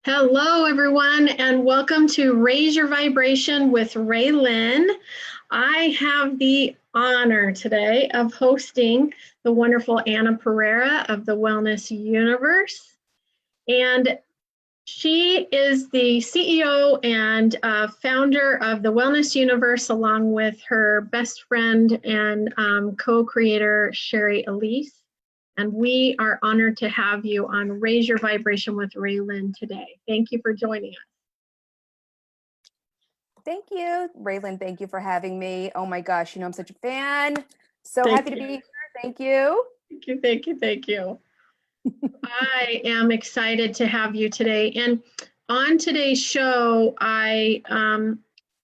Hello, everyone, and welcome to Raise Your Vibration with Raelin. I have the honor today of hosting the wonderful Anna Pereira of the Wellness Universe. And she is the CEO and founder of the Wellness Universe, along with her best friend and co-creator, Sherry Elise. And we are honored to have you on Raise Your Vibration with Raelin today. Thank you for joining us. Thank you, Raelin. Thank you for having me. Oh my gosh, I'm such a fan. So Thank happy to you. be here. Thank you. Thank you, thank you, thank you. I am excited to have you today. And on today's show, I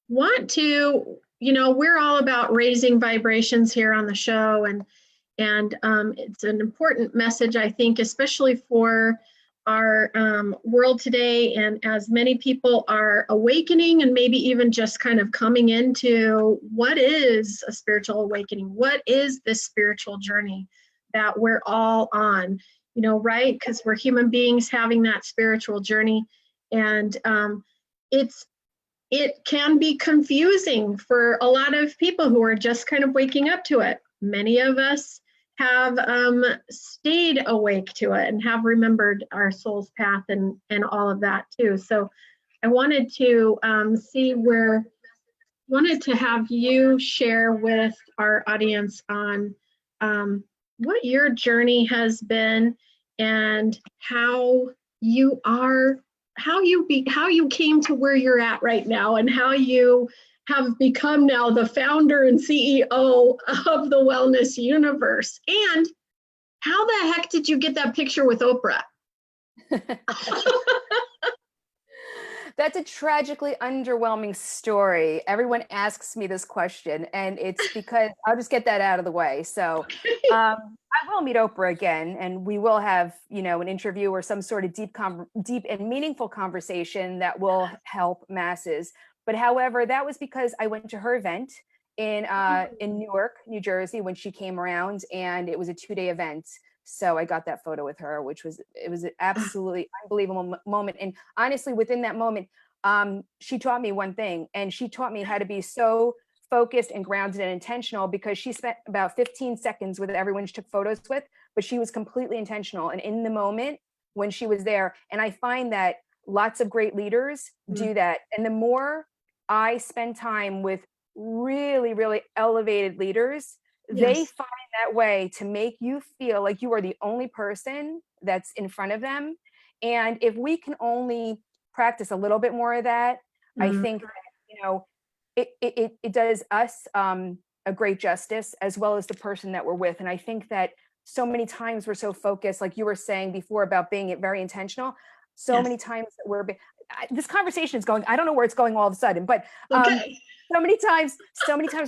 want to, we're all about raising vibrations here on the show, and it's an important message, I think, especially for our world today. And as many people are awakening and maybe even just kind of coming into what is a spiritual awakening, what is this spiritual journey that we're all on, right? Because we're human beings having that spiritual journey. And it can be confusing for a lot of people who are just kind of waking up to it. Many of us have stayed awake to it and have remembered our soul's path and all of that too. So I wanted to wanted to have you share with our audience on what your journey has been and how you came to where you're at right now, and how you have become now the founder and CEO of the Wellness Universe. And how the heck did you get that picture with Oprah? That's a tragically underwhelming story. Everyone asks me this question, and it's because I'll just get that out of the way. So I will meet Oprah again, and we will have, an interview or some sort of deep and meaningful conversation that will help masses. But however, that was because I went to her event in Newark, New Jersey, when she came around, and it was a 2-day event. So I got that photo with her, it was an absolutely unbelievable moment. And honestly, within that moment, she taught me one thing, and she taught me how to be so focused and grounded and intentional, because she spent about 15 seconds with everyone she took photos with, but she was completely intentional and in the moment when she was there. And I find that lots of great leaders do that. And the more I spend time with really, really elevated leaders, they find that way to make you feel like you are the only person that's in front of them. And if we can only practice a little bit more of that, I think that, it does us a great justice, as well as the person that we're with. And I think that so many times we're so focused, like you were saying before, about being very intentional. So many times that this conversation is going, I don't know where it's going all of a sudden, but so many times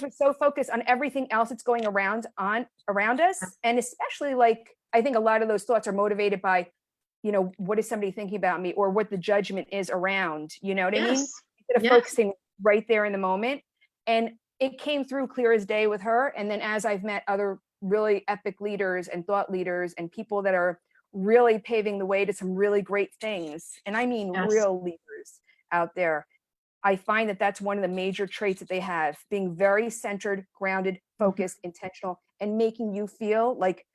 we're so focused on everything else that's going around us. And especially, like, I think a lot of those thoughts are motivated by, what is somebody thinking about me, or what the judgment is around, you know what I mean? Instead of focusing right there in the moment. And it came through clear as day with her. And then as I've met other really epic leaders and thought leaders and people that are really paving the way to some really great things, and I mean real leaders out there, I find that that's one of the major traits that they have: being very centered, grounded, focused, intentional, and making you feel like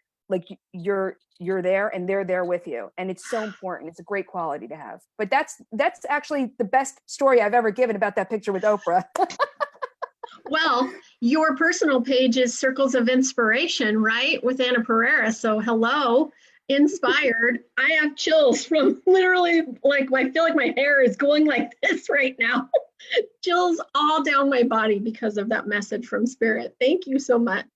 you're there and they're there with you. And it's so important. It's a great quality to have. But that's actually the best story I've ever given about that picture with Oprah. Well, your personal page is Circles of Inspiration, right? With Anna Pereira. So hello, inspired. I have chills from literally, like, I feel like my hair is going like this right now. Chills all down my body because of that message from Spirit. Thank you so much.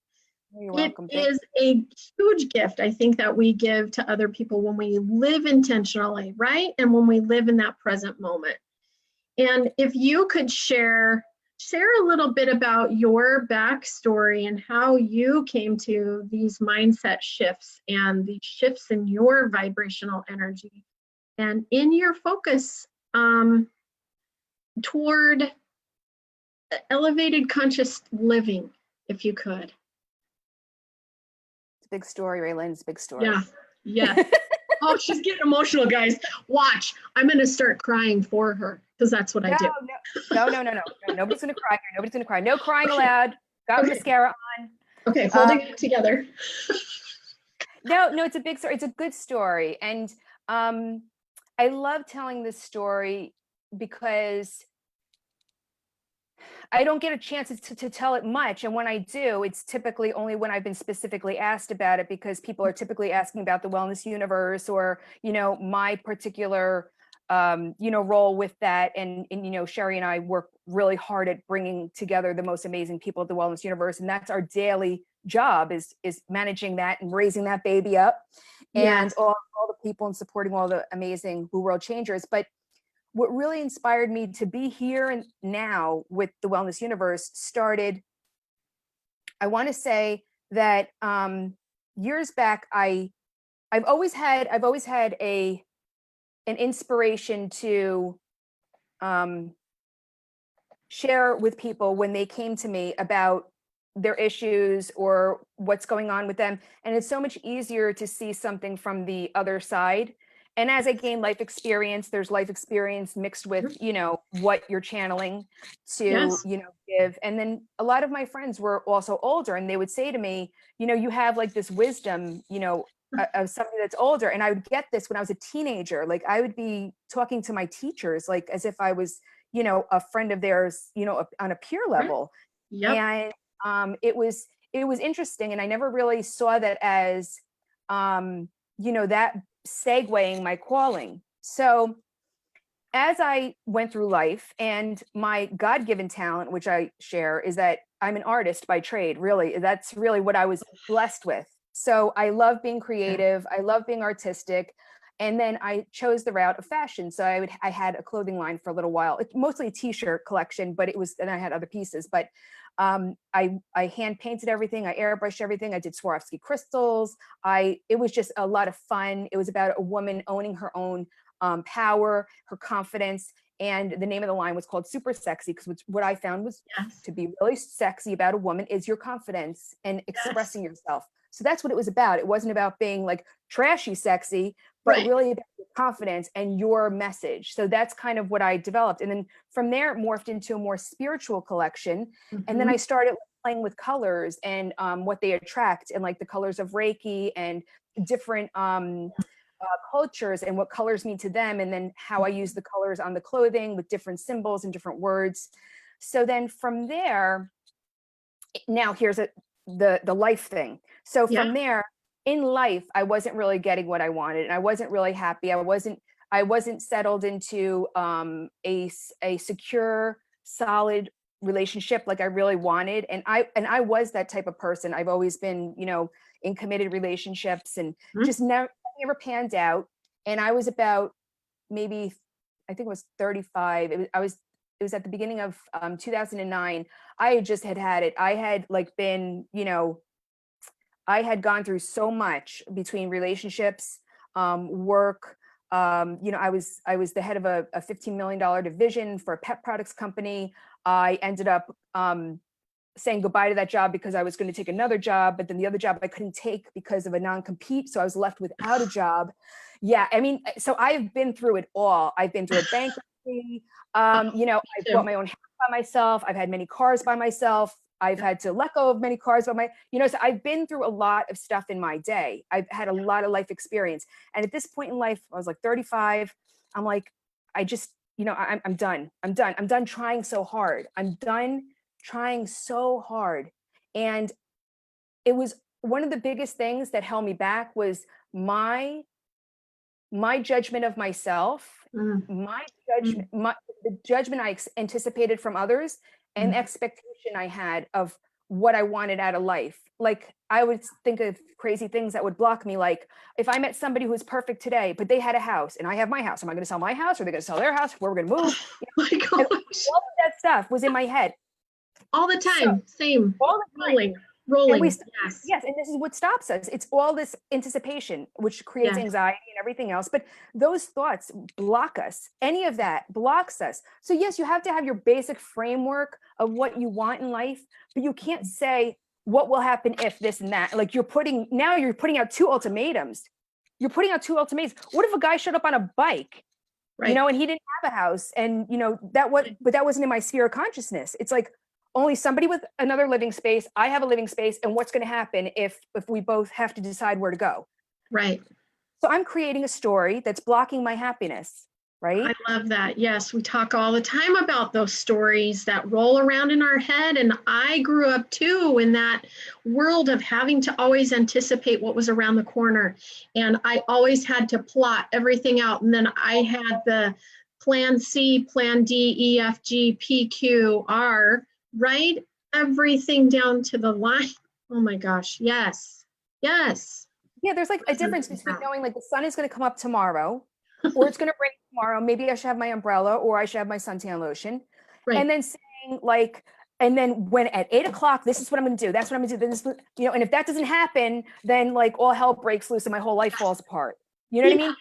You're welcome. It is a huge gift, I think, that we give to other people when we live intentionally, right? And when we live in that present moment. And if you could share a little bit about your backstory and how you came to these mindset shifts and the shifts in your vibrational energy and in your focus toward elevated conscious living, if you could. It's a big story, Raelin. It's a big story. Yeah. Oh, she's getting emotional, guys. Watch. I'm going to start crying for her because that's what I do. No. Nobody's gonna cry here. Nobody's gonna cry. No crying allowed. Got mascara on. Okay, holding it together. No, it's a big story. It's a good story. And I love telling this story because I don't get a chance to tell it much. And when I do, it's typically only when I've been specifically asked about it, because people are typically asking about the wellness universe or, my particular, role with that. And, Sherry and I work really hard at bringing together the most amazing people at the wellness universe. And that's our daily job is managing that and raising that baby up, and Yes. all the people and supporting all the amazing Blue World Changers. But what really inspired me to be here and now with the Wellness Universe started, I want to say that years back, I've always had an inspiration to share with people when they came to me about their issues or what's going on with them. And it's so much easier to see something from the other side. And as I gain life experience, there's life experience mixed with, what you're channeling to, Yes. give. And then a lot of my friends were also older, and they would say to me, you have like this wisdom, of somebody that's older. And I would get this when I was a teenager. Like I would be talking to my teachers, like as if I was, a friend of theirs, on a peer level. Yep. And it was interesting. And I never really saw that as, that segueing my calling. So as I went through life, and my God-given talent, which I share, is that I'm an artist by trade. Really, that's really what I was blessed with. So I love being creative. I love being artistic. And then I chose the route of fashion. So I had a clothing line for a little while. It's mostly a t-shirt collection, but and I had other pieces, but I hand painted everything. I airbrushed everything. I did Swarovski crystals. It was just a lot of fun. It was about a woman owning her own power, her confidence. And the name of the line was called Super Sexy, because what I found was to be really sexy about a woman is your confidence and expressing yourself. So that's what it was about. It wasn't about being like trashy sexy, but really about your confidence and your message. So that's kind of what I developed. And then from there, it morphed into a more spiritual collection. Mm-hmm. And then I started playing with colors and what they attract, and like the colors of Reiki and different cultures and what colors mean to them. And then how I use the colors on the clothing with different symbols and different words. So then from there, now here's the life thing. So from there, in life, I wasn't really getting what I wanted, and I wasn't really happy. I wasn't settled into a secure, solid relationship like I really wanted. And I was that type of person. I've always been, in committed relationships, and just never panned out. And I was about maybe, I think it was 35. It was at the beginning of 2009. I just had it. I had like been, I had gone through so much between relationships, work. I was the head of a $15 million division for a pet products company. I ended up saying goodbye to that job because I was going to take another job, but then the other job I couldn't take because of a non-compete. So I was left without a job. Yeah. I mean, so I've been through it all. I've been through a bankruptcy. I bought my own house by myself. I've had many cars by myself. I've had to let go of many cars by so I've been through a lot of stuff in my day. I've had a lot of life experience. And at this point in life, I was like 35. I'm like, I just, I'm done. I'm done trying so hard. I'm done trying so hard. And it was one of the biggest things that held me back was my judgment of myself, the judgment I anticipated from others, and expectation I had of what I wanted out of life. Like I would think of crazy things that would block me. Like if I met somebody who was perfect today, but they had a house and I have my house, am I going to sell my house? Or are they going to sell their house? Where we're going to move? My gosh. All of that stuff was in my head. All the time. So, same. All the time. Rolling. Yes. And this is what stops us. It's all this anticipation, which creates anxiety and everything else. But those thoughts block us. Any of that blocks us. So yes, you have to have your basic framework of what you want in life, but you can't say what will happen if this and that. Like you're putting out two ultimatums. you're putting out two ultimatums. What if a guy showed up on a bike, Right. and he didn't have a house, and but that wasn't in my sphere of consciousness. It's like only somebody with another living space. I have a living space, and what's going to happen if we both have to decide where to go? Right. So I'm creating a story that's blocking my happiness, right? I love that. Yes, we talk all the time about those stories that roll around in our head. And I grew up too in that world of having to always anticipate what was around the corner. And I always had to plot everything out. And then I had the plan C, plan D, E, F, G, P, Q, R, right? Everything down to the line. Oh my gosh. Yes. Yes. Yeah, there's like a difference between knowing like the sun is going to come up tomorrow, or it's going to rain tomorrow. Maybe I should have my umbrella, or I should have my suntan lotion. Right. And then saying like, and then when at 8 o'clock, this is what I'm going to do. That's what I'm going to do. Then this, and if that doesn't happen, then like all hell breaks loose and my whole life falls apart. You know what I mean?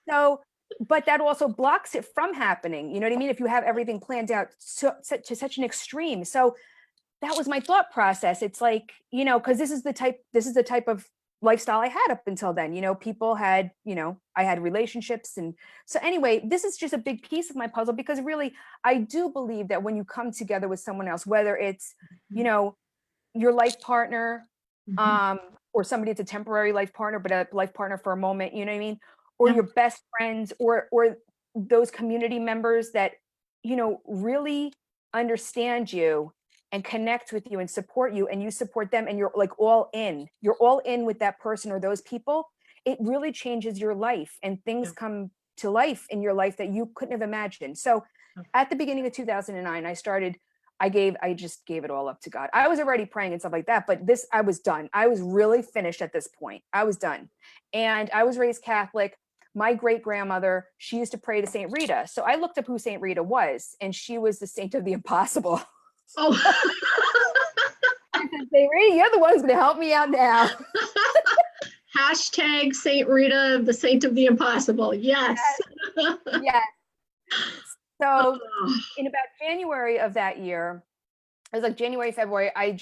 So, but that also blocks it from happening. You know what I mean? If you have everything planned out to such an extreme. So that was my thought process. It's like, because this is the type of lifestyle I had up until then. People had, I had relationships. And so anyway, this is just a big piece of my puzzle, because really, I do believe that when you come together with someone else, whether it's, your life partner, or somebody that's a temporary life partner, but a life partner for a moment, you know what I mean? Or your best friends, or those community members that, really understand you and connect with you and support you, and you support them, and you're like all in. You're all in with that person or those people. It really changes your life, and things come to life in your life that you couldn't have imagined. So at the beginning of 2009, I just gave it all up to God. I was already praying and stuff like that, but I was done. I was really finished at this point. I was done. And I was raised Catholic. My great grandmother, she used to pray to Saint Rita. So I looked up who Saint Rita was, and she was the saint of the impossible. Oh. I said, Saint Rita, you're the one who's going to help me out now. Hashtag Saint Rita, the saint of the impossible. Yes. Yes. So in about January of that year, it was like January, February, I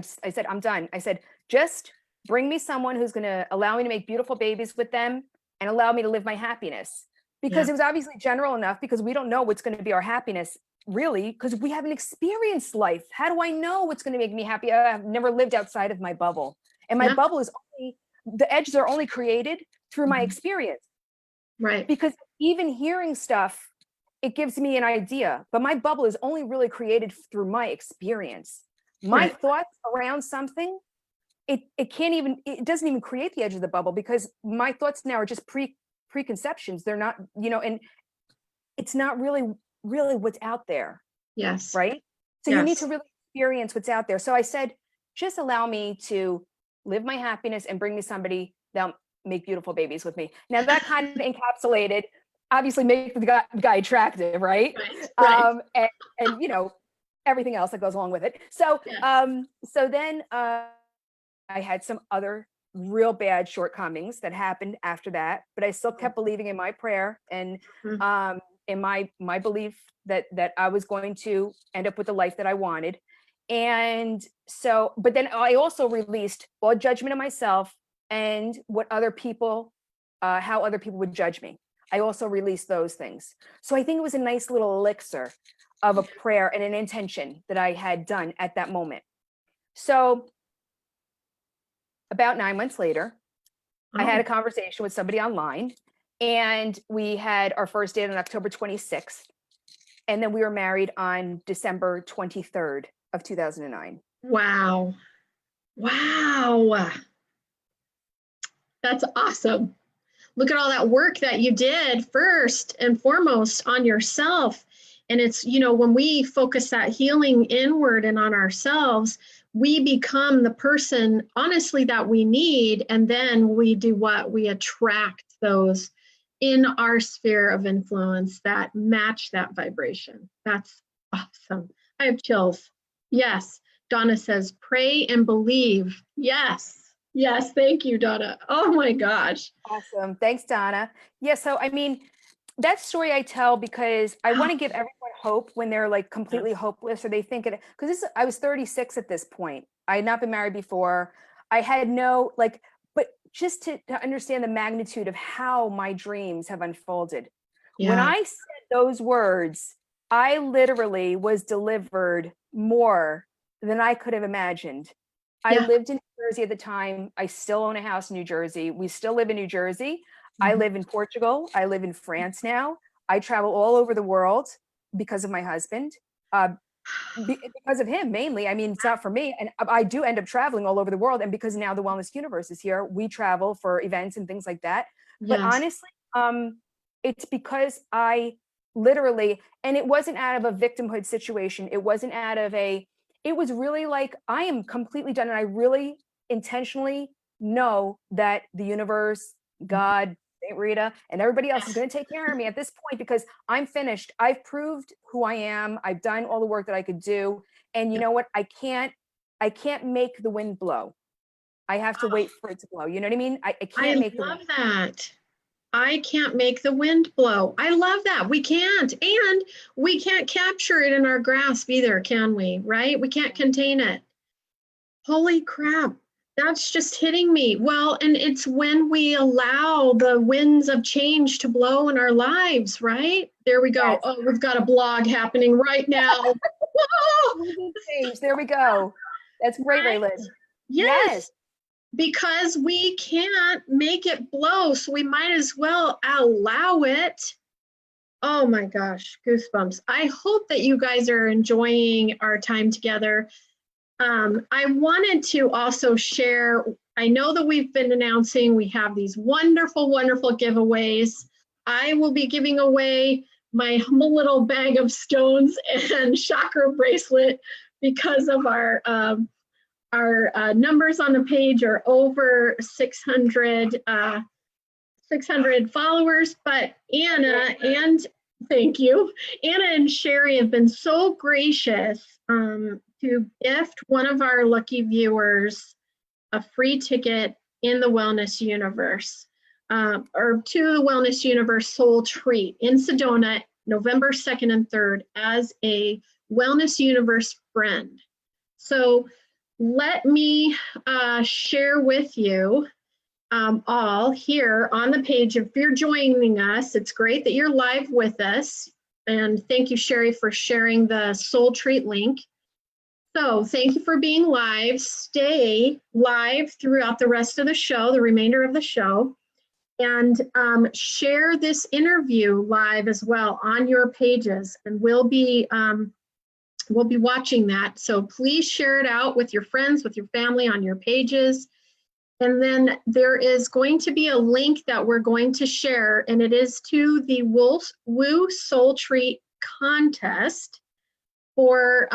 said, I'm done. I said, just bring me someone who's going to allow me to make beautiful babies with them and allow me to live my happiness. Because it was obviously general enough, because we don't know what's going to be our happiness, really, because we haven't experienced life. How do I know what's going to make me happy? I've never lived outside of my bubble. And my bubble is the edges are only created through my experience. Right. Because even hearing stuff, it gives me an idea, but my bubble is only really created through my experience. My thoughts around something, it doesn't even create the edge of the bubble, because my thoughts now are just preconceptions. They're not, and it's not really what's out there. Yes. Right. So you need to really experience what's out there. So I said, just allow me to live my happiness and bring me somebody that'll make beautiful babies with me. Now that kind of encapsulated, obviously make the guy attractive, right? And everything else that goes along with it. So so then I had some other real bad shortcomings that happened after that, but I still kept believing in my prayer and in my belief that I was going to end up with the life that I wanted. And so, but then I also released all judgment of myself and what other people, how other people would judge me. I also released those things. So I think it was a nice little elixir of a prayer and an intention that I had done at that moment. So about 9 months later, I had a conversation with somebody online, and we had our first date on October 26th. And then we were married on December 23rd of 2009. Wow. Wow. That's awesome. Look at all that work that you did first and foremost on yourself. And it's, when we focus that healing inward and on ourselves, we become the person, honestly, that we need. And then we do what? We attract those in our sphere of influence that match that vibration. That's awesome. I have chills. Yes. Donna says, pray and believe. Yes. Yes. Thank you, Donna. Oh my gosh. Awesome. Thanks, Donna. Yeah. So, I mean, that story I tell because I want to give everyone hope when they're like completely hopeless, or they think it, because I was 36 at this point. I had not been married before. I had no, but just to understand the magnitude of how my dreams have unfolded. When Yeah. I said those words, I literally was delivered more than I could have imagined. I Yeah. lived in New Jersey at the time. I still own a house in New Jersey. We still live in New Jersey. I Mhm. live in Portugal. I live in France now. I travel all over the world because of my husband. Because of him mainly. I mean, it's not for me, and I do end up traveling all over the world, and because now the Wellness Universe is here, we travel for events and things like that. But Yes. honestly, it's because I literally, and it wasn't out of a victimhood situation, it wasn't out of it was really like, I am completely done, and I really intentionally know that the universe, God, Saint Rita, and everybody else is going to take care of me at this point, because I'm finished. I've proved who I am. I've done all the work that I could do. And you know what? I can't make the wind blow. I have to wait for it to blow. You know what I mean? I I can't make the love wind. that. I can't make the wind blow. I love that. We can't. And we can't capture it in our grasp either, can we? Right? We can't contain it. Holy crap. That's just hitting me. Well, and it's when we allow the winds of change to blow in our lives, right? There we go. Yes. Oh, we've got a blog happening right now. Whoa! Change. There we go. That's great, Right? Raelin. Yes, because we can't make it blow, so we might as well allow it. Oh my gosh, goosebumps. I hope that you guys are enjoying our time together. I wanted to also share, I know that we've been announcing we have these wonderful, wonderful giveaways. I will be giving away my humble little bag of stones and chakra bracelet because of our numbers on the page are over 600 followers, but Anna and thank you. Anna and Sherry have been so gracious to gift one of our lucky viewers a free ticket in the Wellness Universe, or to the Wellness Universe Soul Treat in Sedona, November 2nd and 3rd as a Wellness Universe friend. So let me share with you all here on the page. If you're joining us, it's great that you're live with us. And thank you, Sherry, for sharing the Soul Treat link. So thank you for being live. Stay live throughout the rest of the show, the remainder of the show, and share this interview live as well on your pages. And we'll be watching that. So please share it out with your friends, with your family on your pages. And then there is going to be a link that we're going to share, and it is to the Woo Soul Treat contest for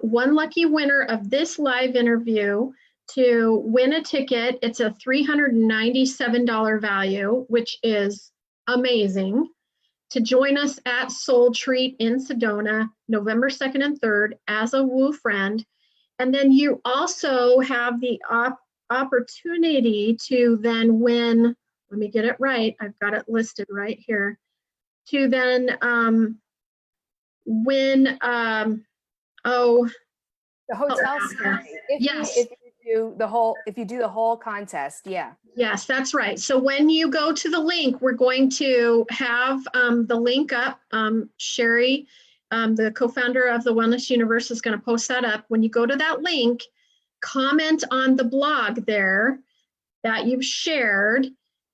one lucky winner of this live interview to win a ticket. It's a $397 value, which is amazing, to join us at Soul Treat in Sedona, November 2nd and 3rd as a Woo friend. And then you also have the opportunity to then win, let me get it right, I've got it listed right here, to then win, The hotel stay. Yes. If you do the whole contest, yeah. Yes, that's right. So when you go to the link, we're going to have the link up. Sherry, the co-founder of the Wellness Universe, is going to post that up. When you go to that link, comment on the blog there that you've shared,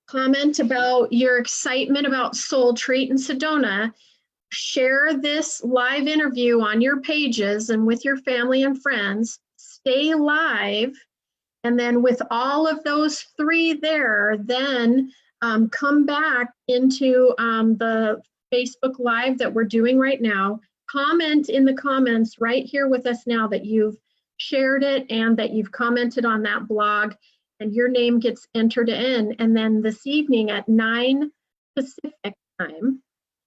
comment about your excitement about Soul Treat in Sedona, share this live interview on your pages and with your family and friends, stay live, and then with all of those three there, then come back into the Facebook Live that we're doing right now. Comment in the comments right here with us now that you've shared it and that you've commented on that blog, and your name gets entered in. And then this evening at 9 Pacific time.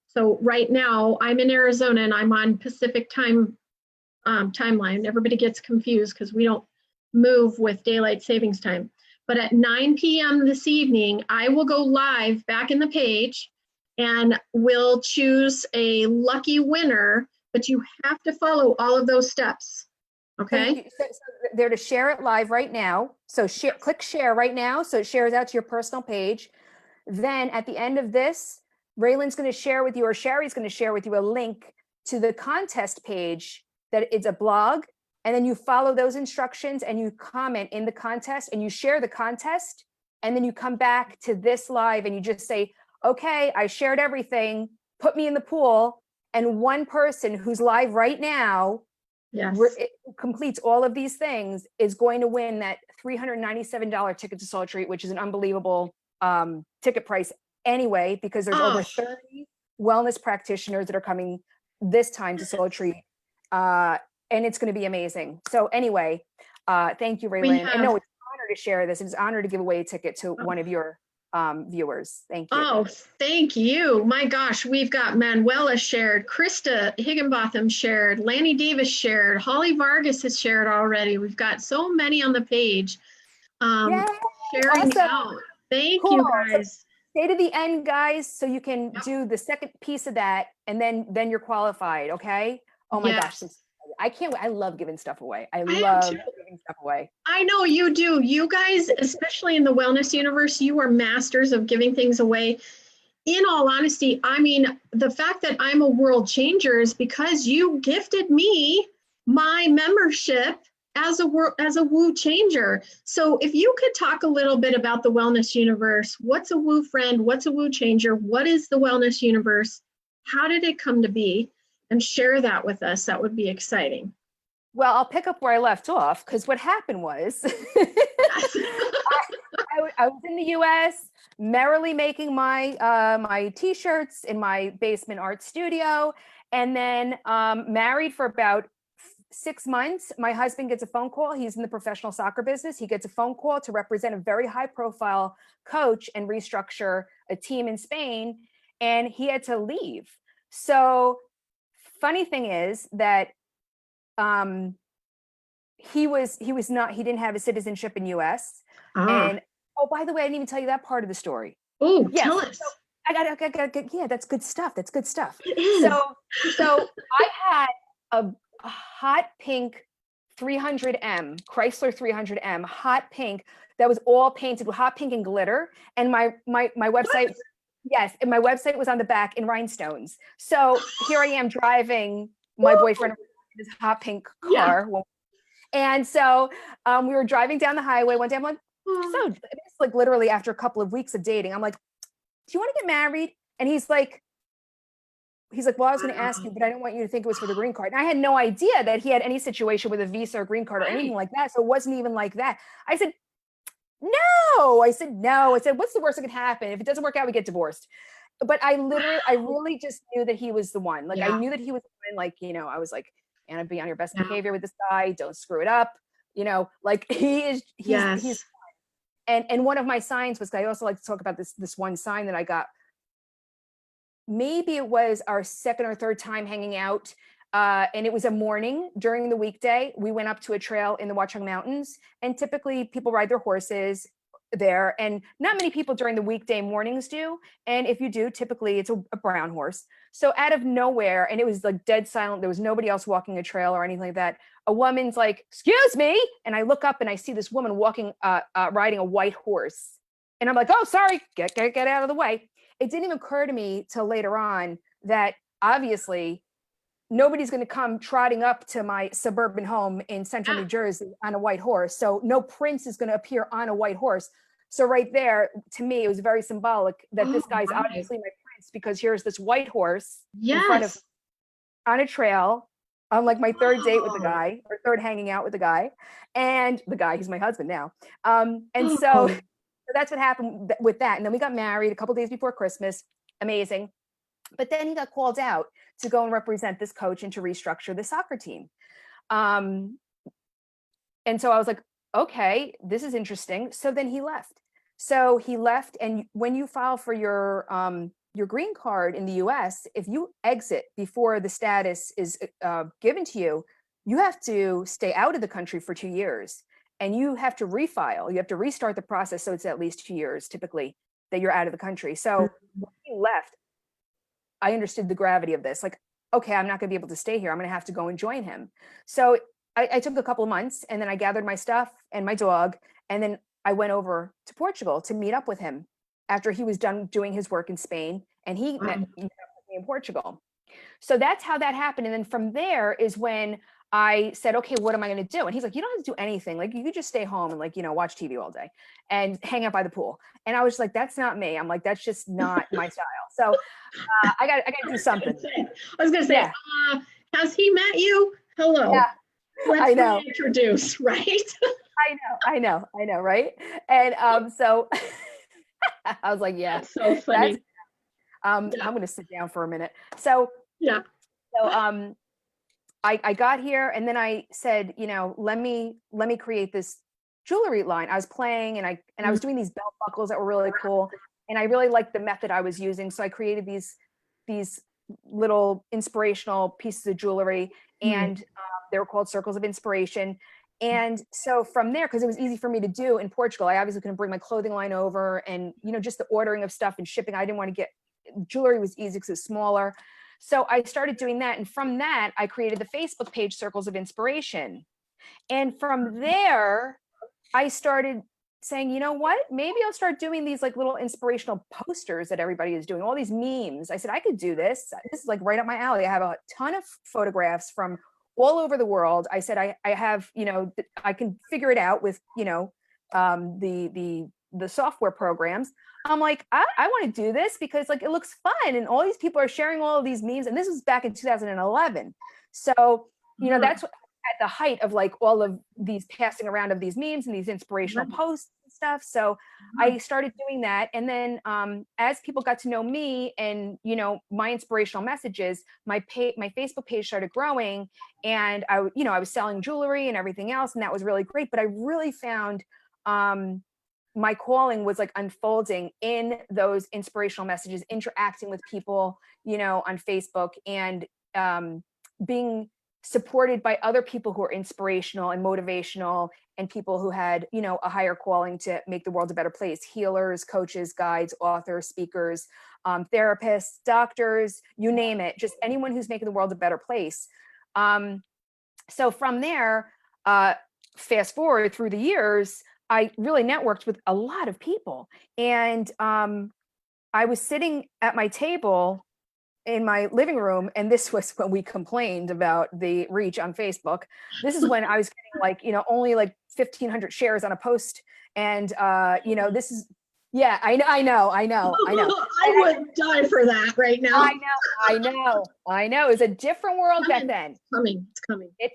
So right now I'm in Arizona and I'm on Pacific time timeline. Everybody gets confused because we don't move with daylight savings time. But at 9 p.m. this evening, I will go live back in the page and we'll choose a lucky winner, but you have to follow all of those steps. Okay. So they're to share it live right now. So click share right now. So it shares out to your personal page. Then at the end of this, Raelin's going to share with you, or Sherry's going to share with you, a link to the contest page that it's a blog. And then you follow those instructions and you comment in the contest and you share the contest. And then you come back to this live and you just say, okay, I shared everything, put me in the pool. And one person who's live right now, Yes. completes all of these things, is going to win that $397 ticket to Soul Retreat, which is an unbelievable ticket price anyway, because there's over 30 wellness practitioners that are coming this time to Soul Retreat. And it's going to be amazing. So anyway, thank you, Raelin. And no, it's an honor to share this. It's an honor to give away a ticket to one of your viewers. Thank you. Oh, thank you. My gosh, we've got Manuela shared, Krista Higginbotham shared, Lanny Davis shared, Holly Vargas has shared already. We've got so many on the page sharing out. Thank you, guys. So stay to the end, guys, so you can do the second piece of that, and then you're qualified. Okay. Oh my gosh. I can't wait. I love giving stuff away. I love giving stuff away. I know you do. You guys, especially in the wellness universe, you are masters of giving things away. In all honesty, I mean, the fact that I'm a world changer is because you gifted me my membership as a Woo changer. So if you could talk a little bit about the wellness universe, what's a Woo friend? What's a Woo changer? What is the wellness universe? How did it come to be? And share that with us. That would be exciting. Well, I'll pick up where I left off, because what happened was I was in the US merrily making my my t-shirts in my basement art studio, and then married for about 6 months. My husband gets a phone call. He's in the professional soccer business. He gets a phone call to represent a very high profile coach and restructure a team in Spain, and he had to leave. So funny thing is that he didn't have a citizenship in US. And oh, by the way, I didn't even tell you that part of the story. Oh, yes. Tell us. So I got yeah, that's good stuff. That's good stuff. It is. So I had a hot pink 300M, Chrysler 300M, hot pink, that was all painted with hot pink and glitter. And my website, what? Yes, and my website was on the back in rhinestones. So here I am driving my boyfriend in his hot pink car. Yeah. And so we were driving down the highway one day. I'm like, so it's like literally after a couple of weeks of dating, I'm like, do you want to get married? And he's like, well, I was going to ask you, but I don't want you to think it was for the green card. And I had no idea that he had any situation with a visa or green card or anything like that. So it wasn't even like that. I said, no. I said, what's the worst that could happen? If it doesn't work out, we get divorced. But I really just knew that he was the one. Like, I knew that he was the one. Like, you know, I was like, Anna, be on your best behavior with this guy. Don't screw it up. You know, like he's and one of my signs was, I also like to talk about this one sign that I got. Maybe it was our second or third time hanging out. And it was a morning during the weekday. We went up to a trail in the Watchung Mountains, and typically people ride their horses there, and not many people during the weekday mornings do. And if you do, typically it's a brown horse. So out of nowhere, and it was like dead silent, there was nobody else walking a trail or anything like that, a woman's like, excuse me. And I look up and I see this woman walking, riding a white horse. And I'm like, oh, sorry, get out of the way. It didn't even occur to me till later on that obviously nobody's going to come trotting up to my suburban home in central New Jersey on a white horse. So no prince is going to appear on a white horse. So right there, to me, it was very symbolic that this guy's obviously my prince, because here's this white horse in front of on a trail on like my third date with the guy, or third hanging out with the guy, and the guy, he's my husband now. And so that's what happened with that. And then we got married a couple days before Christmas. Amazing. But then he got called out to go and represent this coach and to restructure the soccer team. And so I was like, okay, this is interesting. So then he left. And when you file for your green card in the US, if you exit before the status is given to you, you have to stay out of the country for 2 years, and you have to refile. You have to restart the process. So it's at least 2 years typically that you're out of the country. So when he left, I understood the gravity of this. Like, okay, I'm not going to be able to stay here. I'm going to have to go and join him. So I took a couple of months, and then I gathered my stuff and my dog, and then I went over to Portugal to meet up with him after he was done doing his work in Spain, and he met up with me in Portugal. So that's how that happened. And then from there is when I said, okay, what am I going to do? And he's like, you don't have to do anything. Like, you could just stay home and, like, you know, watch TV all day and hang out by the pool. And I was like, that's not me. I'm like, that's just not my style. So I got to do something. I was going to say, Yeah. Has he met you? Hello. Yeah. Let's I know. reintroduce, right? I know, right? And so I was like, yeah, That's so funny. I'm going to sit down for a minute. So yeah. So I got here, and then I said, you know, let me create this jewelry line. I was playing, and I was doing these belt buckles that were really cool, and I really liked the method I was using. So I created these little inspirational pieces of jewelry, and they were called circles of inspiration. And so from there, because it was easy for me to do in Portugal, I obviously couldn't bring my clothing line over, and, you know, just the ordering of stuff and shipping, I didn't want to get jewelry was easy because it's smaller. So I started doing that. And from that, I created the Facebook page, Circles of Inspiration. And from there, I started saying, you know what, maybe I'll start doing these like little inspirational posters that everybody is doing, all these memes. I said, I could do this. This is like right up my alley. I have a ton of photographs from all over the world. I said, I have, you know, I can figure it out with, you know, the software programs. I'm like, I want to do this because, like, it looks fun, and all these people are sharing all of these memes, and this was back in 2011. So, you know, that's at the height of like all of these passing around of these memes and these inspirational posts and stuff. So I started doing that, and then as people got to know me and, you know, my inspirational messages, my Facebook page started growing, and I was selling jewelry and everything else, and that was really great. But I really found my calling was like unfolding in those inspirational messages, interacting with people, you know, on Facebook, and being supported by other people who are inspirational and motivational, and people who had, you know, a higher calling to make the world a better place: healers, coaches, guides, authors, speakers, therapists, doctors, you name it, just anyone who's making the world a better place. So from there, fast forward through the years, I really networked with a lot of people. And I was sitting at my table in my living room, and this was when we complained about the reach on Facebook. This is when I was getting, like, you know, only like 1,500 shares on a post. And, you know, this is, yeah, I know. I would die for that right now. I know. It was a different world back then. It's coming. It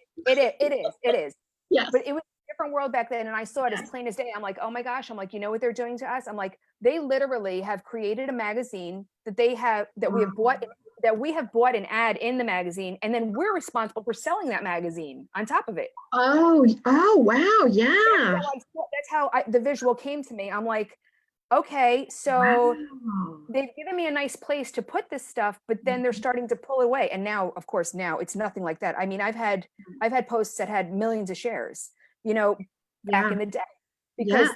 is. Yes. But it was a different world back then. And I saw it as plain as day. I'm like, oh my gosh. I'm like, you know what they're doing to us? I'm like, they literally have created a magazine that we have bought an ad in the magazine. And then we're responsible for selling that magazine on top of it. Oh, wow. Yeah. That's how the visual came to me. I'm like, okay, so they've given me a nice place to put this stuff, but then they're starting to pull away. And now, of course, now it's nothing like that. I mean, I've had posts that had millions of shares, you know, back in the day, because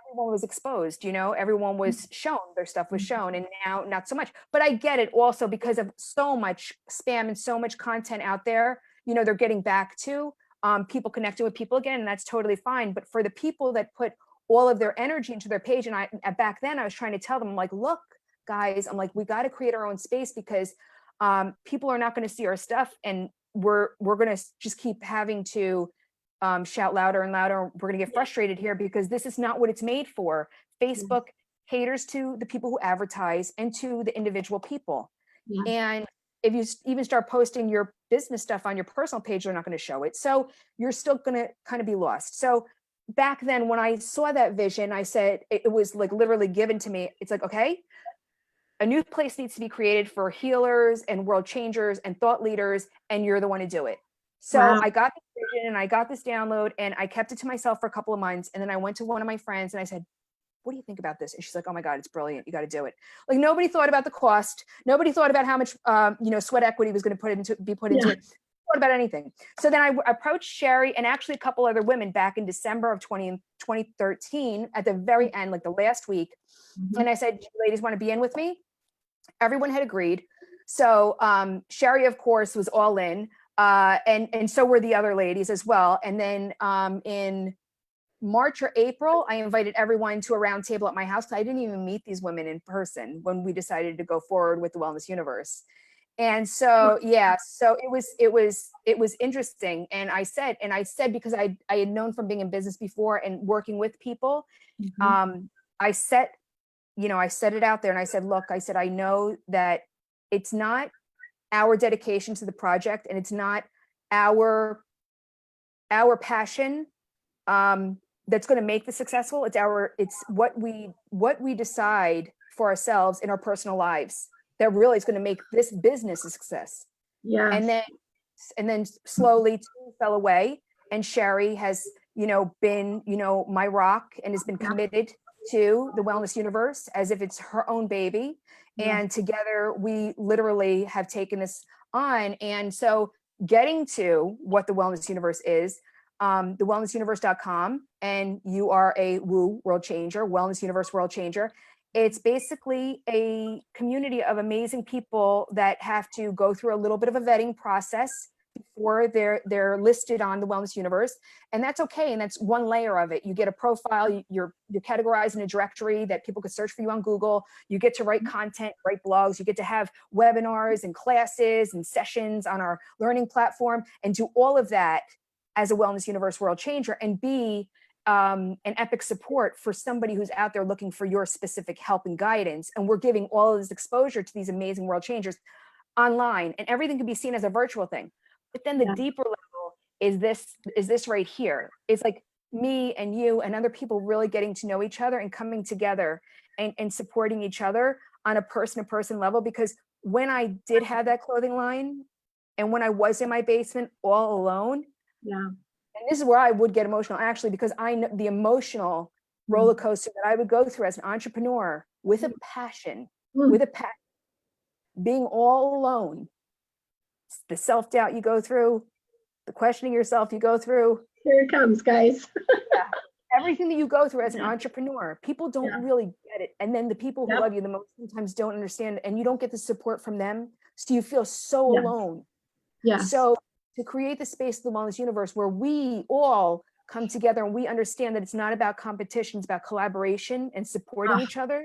everyone was exposed, you know, everyone was shown, their stuff was shown, and now not so much. But I get it also because of so much spam and so much content out there, you know, they're getting back to people connecting with people again, and that's totally fine. But for the people that put all of their energy into their page, and back then I was trying to tell them, like, look, guys, I'm like, we got to create our own space, because people are not going to see our stuff, and we're going to just keep having to shout louder and louder. We're going to get frustrated here because this is not what it's made for. Facebook caters to the people who advertise and to the individual people. And if you even start posting your business stuff on your personal page, they're not going to show it. So you're still going to kind of be lost. So back then, when I saw that vision, I said, it was like literally given to me. It's like, okay, a new place needs to be created for healers and world changers and thought leaders, and you're the one to do it. So I got this vision and I got this download, and I kept it to myself for a couple of months. And then I went to one of my friends and I said, what do you think about this? And she's like, oh my God, it's brilliant. You got to do it. Like, nobody thought about the cost. Nobody thought about how much, sweat equity was going to be put into it. What about anything? So then I approached Sherry and actually a couple other women back in December of 2013 at the very end, like the last week. And I said, ladies, want to be in with me? Everyone had agreed. So Sherry, of course, was all in. And so were the other ladies as well. And then in March or April, I invited everyone to a round table at my house. I didn't even meet these women in person when we decided to go forward with the Wellness Universe. And so, yeah, so it was interesting. And I said, because I had known from being in business before and working with people, I set it out there and I said, look, I said, I know that it's not our dedication to the project and it's not our passion that's going to make this successful. It's what we decide for ourselves in our personal lives that really is going to make this business a success. Yeah. And then slowly two fell away, and Sherry has, been, my rock and has been committed to the Wellness Universe as if it's her own baby. And together we literally have taken this on. And so getting to what the Wellness Universe is, thewellnessuniverse.com, and you are a woo world changer, Wellness Universe world changer. It's basically a community of amazing people that have to go through a little bit of a vetting process before they're listed on the Wellness Universe. And that's okay. And that's one layer of it. You get a profile, you're categorized in a directory that people could search for you on Google. You get to write content, write blogs. You get to have webinars and classes and sessions on our learning platform and do all of that as a Wellness Universe world changer and be an epic support for somebody who's out there looking for your specific help and guidance. And we're giving all of this exposure to these amazing world changers online, and everything can be seen as a virtual thing. But then the deeper level is this right here. It's like me and you and other people really getting to know each other and coming together and supporting each other on a person-to-person level. Because when I did have that clothing line and when I was in my basement all alone, and this is where I would get emotional actually, because I know the emotional roller coaster that I would go through as an entrepreneur with a passion, being all alone, the self-doubt you go through, the questioning yourself you go through. Here it comes, guys. Everything that you go through as an entrepreneur, people don't really get it. And then the people who love you the most sometimes don't understand, and you don't get the support from them. So you feel so alone. So to create the space of the Wellness Universe where we all come together and we understand that it's not about competition, it's about collaboration and supporting each other.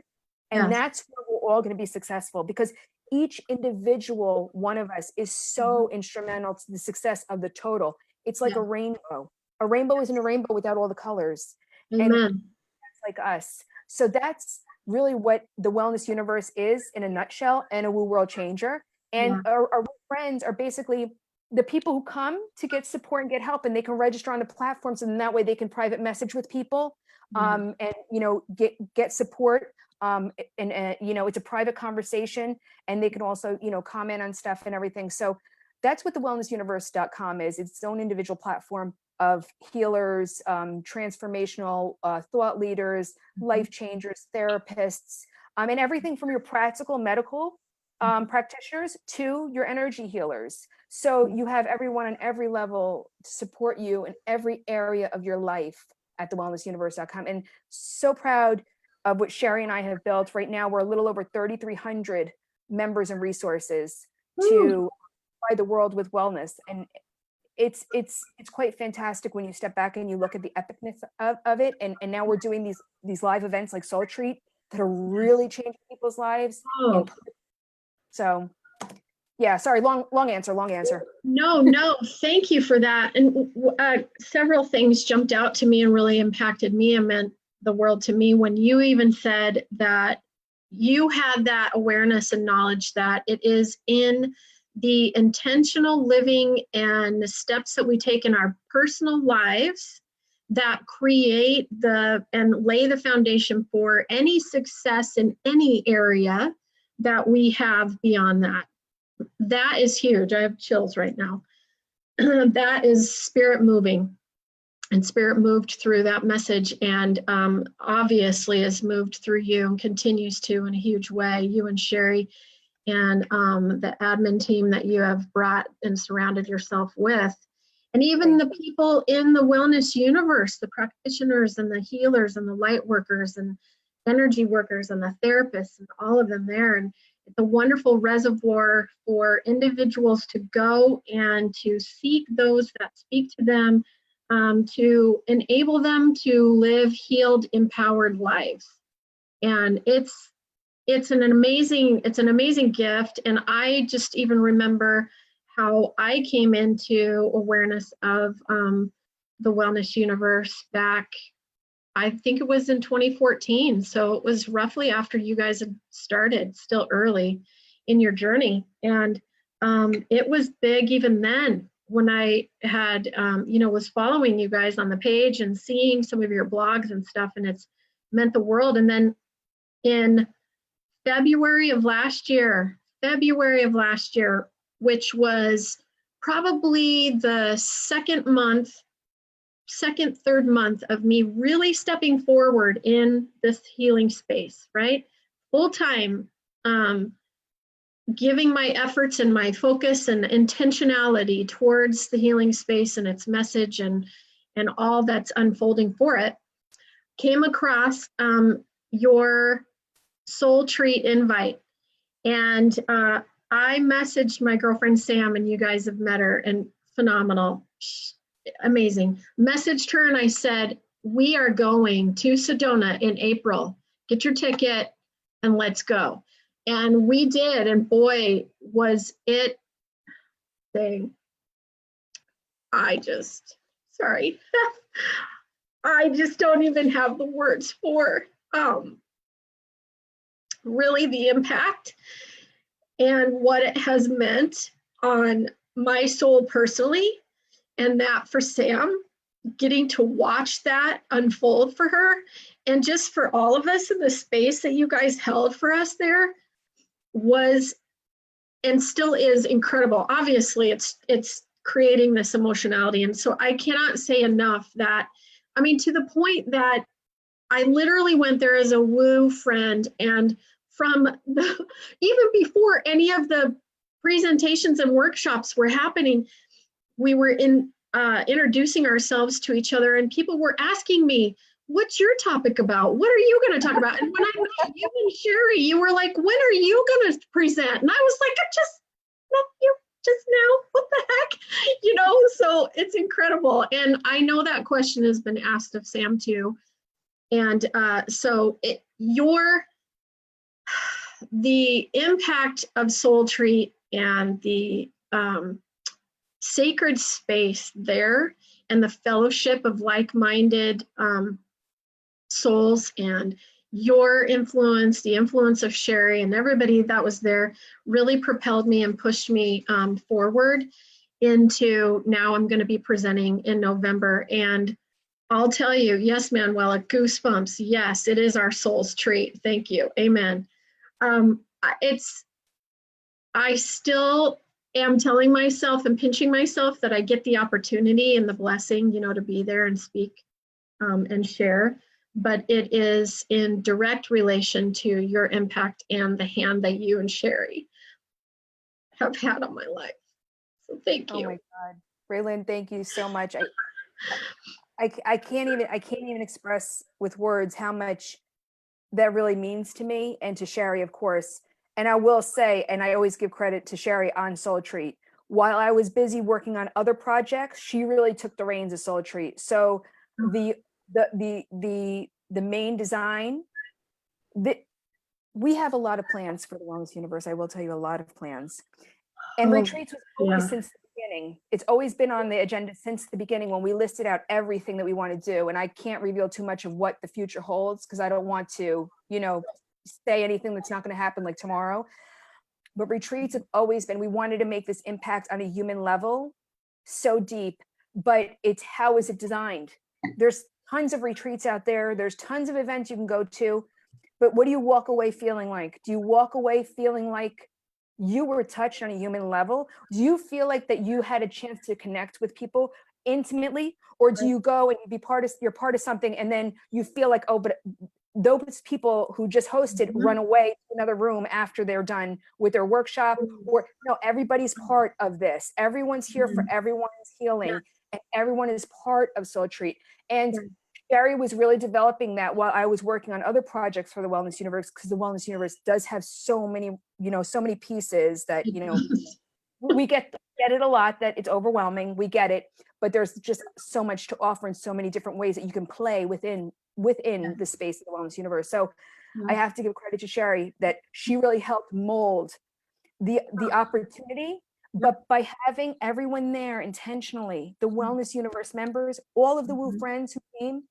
And that's where we're all going to be successful, because each individual one of us is so instrumental to the success of the total. It's like a rainbow. A rainbow isn't a rainbow without all the colors. And that's like us. So that's really what the Wellness Universe is in a nutshell, and a woo world changer. And our friends are basically the people who come to get support and get help, and they can register on the platforms, and that way they can private message with people and get support. And it's a private conversation, and they can also comment on stuff and everything. So that's what the wellnessuniverse.com is. It's its own individual platform of healers, transformational thought leaders, life changers, therapists, and everything from your practical medical practitioners to your energy healers. So you have everyone on every level to support you in every area of your life at thewellnessuniverse.com. And so proud of what Sherry and I have built. Right now, we're a little over 3,300 members and resources to provide the world with wellness. And it's quite fantastic when you step back and you look at the epicness of it. And now we're doing these live events like Soul Treat that are really changing people's lives. So yeah, sorry, long answer. No, thank you for that. And several things jumped out to me and really impacted me and meant the world to me when you even said that you had that awareness and knowledge that it is in the intentional living and the steps that we take in our personal lives that create and lay the foundation for any success in any area that we have beyond that. That is huge. I have chills right now. That is spirit moving, and spirit moved through that message, and obviously has moved through you and continues to in a huge way, you and Sherry and the admin team that you have brought and surrounded yourself with. And even the people in the Wellness Universe, the practitioners and the healers and the light workers and energy workers and the therapists and all of them there. And It's a wonderful reservoir for individuals to go and to seek those that speak to them, to enable them to live healed, empowered lives. And it's an amazing gift. And I just even remember how I came into awareness of the wellness universe back, I think it was in 2014. So it was roughly after you guys had started, still early in your journey. And it was big even then when I had, was following you guys on the page and seeing some of your blogs and stuff, and it's meant the world. And then in February of last year, which was probably the third month of me really stepping forward in this healing space, right? Full time, giving my efforts and my focus and intentionality towards the healing space and its message and all that's unfolding for it, came across your Soul Treat invite. And I messaged my girlfriend Sam, and you guys have met her, and phenomenal, amazing. Messaged her and I said, we are going to Sedona in April. Get your ticket and let's go. And we did, and boy, was it thing. I just don't even have the words for really the impact and what it has meant on my soul personally, and that for Sam, getting to watch that unfold for her, and just for all of us in the space that you guys held for us there was and still is incredible. Obviously, it's creating this emotionality. And so I cannot say enough that, I mean, to the point that I literally went there as a woo friend, and even before any of the presentations and workshops were happening, we were introducing ourselves to each other, and people were asking me, what's your topic about? What are you going to talk about? And when I met you and Sherry, you were like, when are you going to present? And I was like, I just met you just now. What the heck? So it's incredible. And I know that question has been asked of Sam too. And the impact of Soul Treat and the sacred space there and the fellowship of like-minded souls, and your influence, the influence of Sherry and everybody that was there, really propelled me and pushed me forward into now I'm going to be presenting in November. And I'll tell you, yes, Manuela, goosebumps. Yes, it is our soul's treat. Thank you. Amen. I still am telling myself and pinching myself that I get the opportunity and the blessing, to be there and speak and share, but it is in direct relation to your impact and the hand that you and Sherry have had on my life. So thank you. Oh my God, Raelin, thank you so much. I can't even express with words how much that really means to me, and to Sherry, of course. And I will say, and I always give credit to Sherry on Soul Treat, while I was busy working on other projects, she really took the reins of Soul Treat. So the main design, we have a lot of plans for the Wellness Universe. I will tell you, a lot of plans. And retreats was always since the beginning. It's always been on the agenda since the beginning, when we listed out everything that we want to do. And I can't reveal too much of what the future holds, because I don't want to, say anything that's not going to happen like tomorrow. But retreats have always been, we wanted to make this impact on a human level so deep, but it's how is it designed? There's tons of retreats out there. There's tons of events you can go to, but what do you walk away feeling like? Do you walk away feeling like you were touched on a human level? Do you feel like that you had a chance to connect with people intimately? Or do you go and you're part of something, and then you feel like, oh, but those people who just hosted run away to another room after they're done with their workshop? Or no, everybody's part of this. Everyone's here for everyone's healing, and everyone is part of Soul Treat. And Sherry was really developing that while I was working on other projects for the Wellness Universe, because the Wellness Universe does have so many, so many pieces that, we get it a lot, that it's overwhelming. We get it, but there's just so much to offer in so many different ways that you can play within the space of the Wellness Universe. So I have to give credit to Sherry that she really helped mold the opportunity, but by having everyone there intentionally, the Wellness Universe members, all of the Woo friends who came,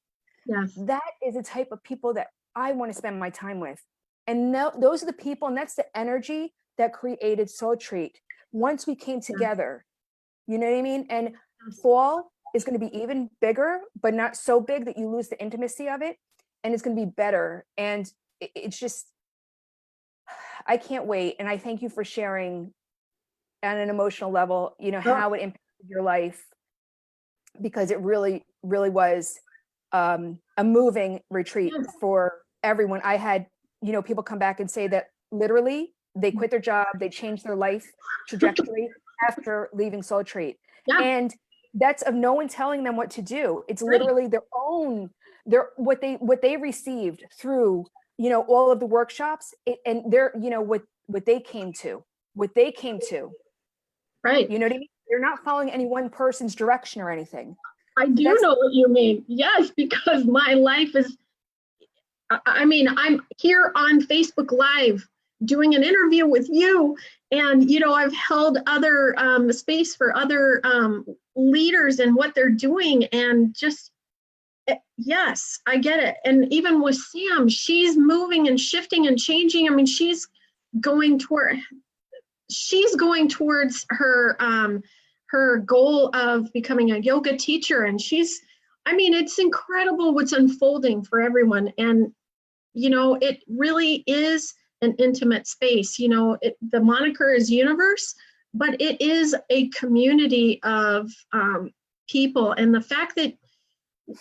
that is the type of people that I want to spend my time with. And those are the people, and that's the energy that created Soul Treat. Once we came together, you know what I mean? And fall is going to be even bigger, but not so big that you lose the intimacy of it. And it's going to be better. And it's just, I can't wait. And I thank you for sharing on an emotional level, how it impacted your life, because it really, really was a moving retreat for everyone. I had, people come back and say that literally they quit their job, they changed their life trajectory after leaving Soul Treat. And that's of no one telling them what to do. It's literally their own, what they received through, all of the workshops, and their, what they came to. Right. You know what I mean? They're not following any one person's direction or anything. I do know what you mean. Yes, because my life is, I'm here on Facebook Live doing an interview with you, and I've held other space for other leaders and what they're doing, and just yes, I get it. And even with Sam, she's moving and shifting and changing. She's going towards her goal of becoming a yoga teacher, and it's incredible what's unfolding for everyone. And it really is an intimate space. The moniker is universe, but it is a community of people. And the fact that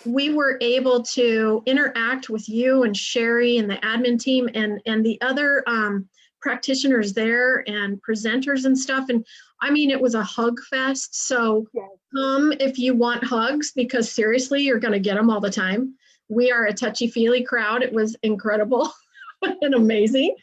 we were able to interact with you and Sherry and the admin team and the other practitioners there and presenters and stuff. And it was a hug fest. So come if you want hugs, because seriously, you're going to get them all the time. We are a touchy-feely crowd. It was incredible and amazing.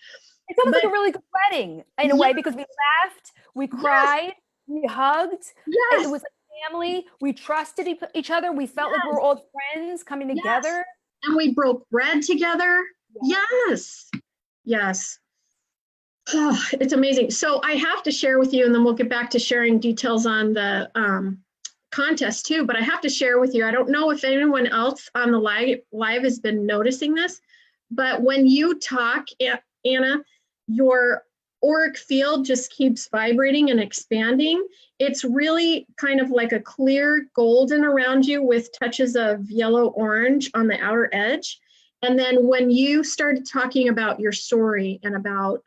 It's almost like a really good wedding in a way, because we laughed, we cried, we hugged. It was a family. We trusted each other. We felt like we were old friends coming together. And we broke bread together. Yes. Oh, it's amazing. So I have to share with you, and then we'll get back to sharing details on the contest too, but I have to share with you, I don't know if anyone else on the live has been noticing this, but when you talk, Anna, your auric field just keeps vibrating and expanding. It's really kind of like a clear golden around you with touches of yellow orange on the outer edge. And then when you started talking about your story and about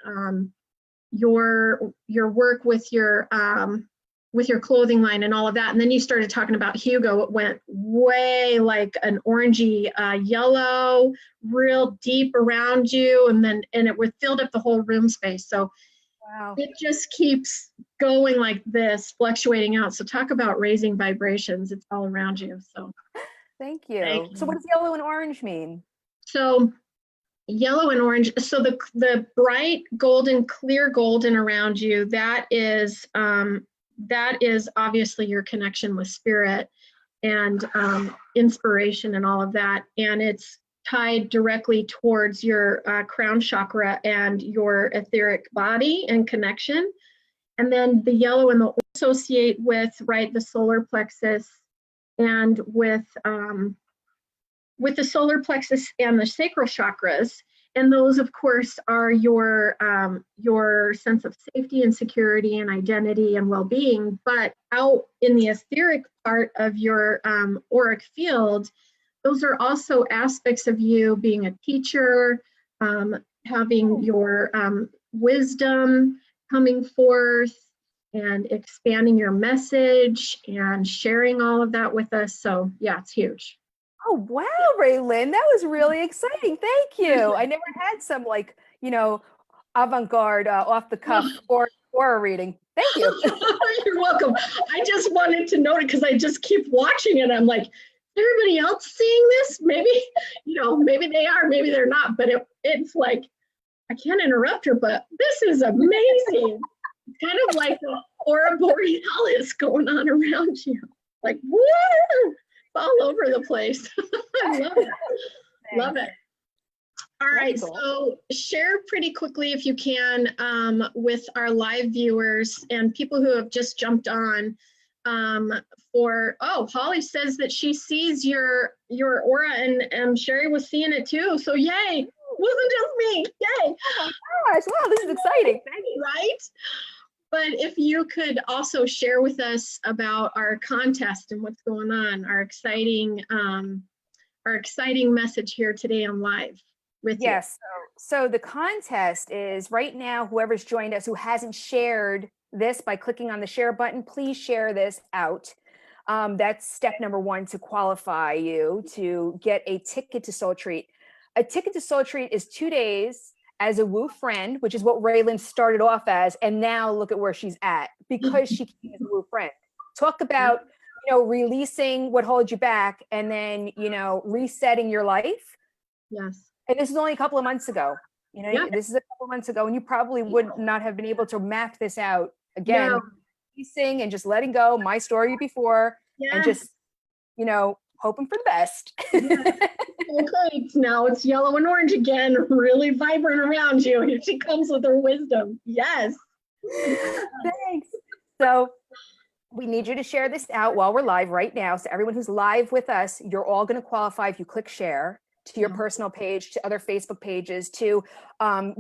your work with your clothing line and all of that, and then you started talking about Hugo, it went way like an orangey yellow, real deep around you, and it filled up the whole room space. So it just keeps going like this, fluctuating out. So talk about raising vibrations. It's all around you. So thank you. So what does yellow and orange mean? So yellow and orange, so the bright golden, clear golden around you, that is obviously your connection with spirit and inspiration and all of that. And it's tied directly towards your crown chakra and your etheric body and connection. And then the yellow and the associate with, the solar plexus, and with the solar plexus and the sacral chakras. And those, of course, are your sense of safety and security and identity and well-being. But out in the etheric part of your auric field, those are also aspects of you being a teacher, having your wisdom coming forth and expanding your message and sharing all of that with us. So yeah, it's huge. Oh, wow, Raelin, that was really exciting. Thank you. I never had some avant-garde, off the cuff aura reading. Thank you. You're welcome. I just wanted to note it because I just keep watching it. I'm like, everybody else seeing this? Maybe, maybe they are, maybe they're not, but it's like, I can't interrupt her, but this is amazing. It's kind of like the aurora borealis going on around you. Like, woo! It's all over the place. I love it. Love it. All right, Cool. so share pretty quickly if you can with our live viewers and people who have just jumped on Holly says that she sees your aura and Sherry was seeing it too. So yay, wasn't just me, yay. Oh my gosh, wow, this is exciting. Thank you. Right? But if you could also share with us about our contest and what's going on, our exciting message here today on live with you. Yes. So the contest is right now, whoever's joined us who hasn't shared this by clicking on the share button, please share this out. That's step number one to qualify you to get a ticket to Soul Treat. A ticket to Soul Treat is 2 days as a woo friend, which is what Raelin started off as. And now look at where she's at because she came as a woo friend. Talk about, releasing what holds you back and then, resetting your life. Yes. And this is only a couple of months ago. This is a couple of months ago, and you probably would not have been able to map this out again, releasing and just letting go, my story before, and just, hoping for the best. Okay, now it's yellow and orange again, really vibrant around you. Here she comes with her wisdom. Yes. Thanks. So we need you to share this out while we're live right now. So everyone who's live with us, you're all going to qualify if you click share to your personal page, to other Facebook pages, to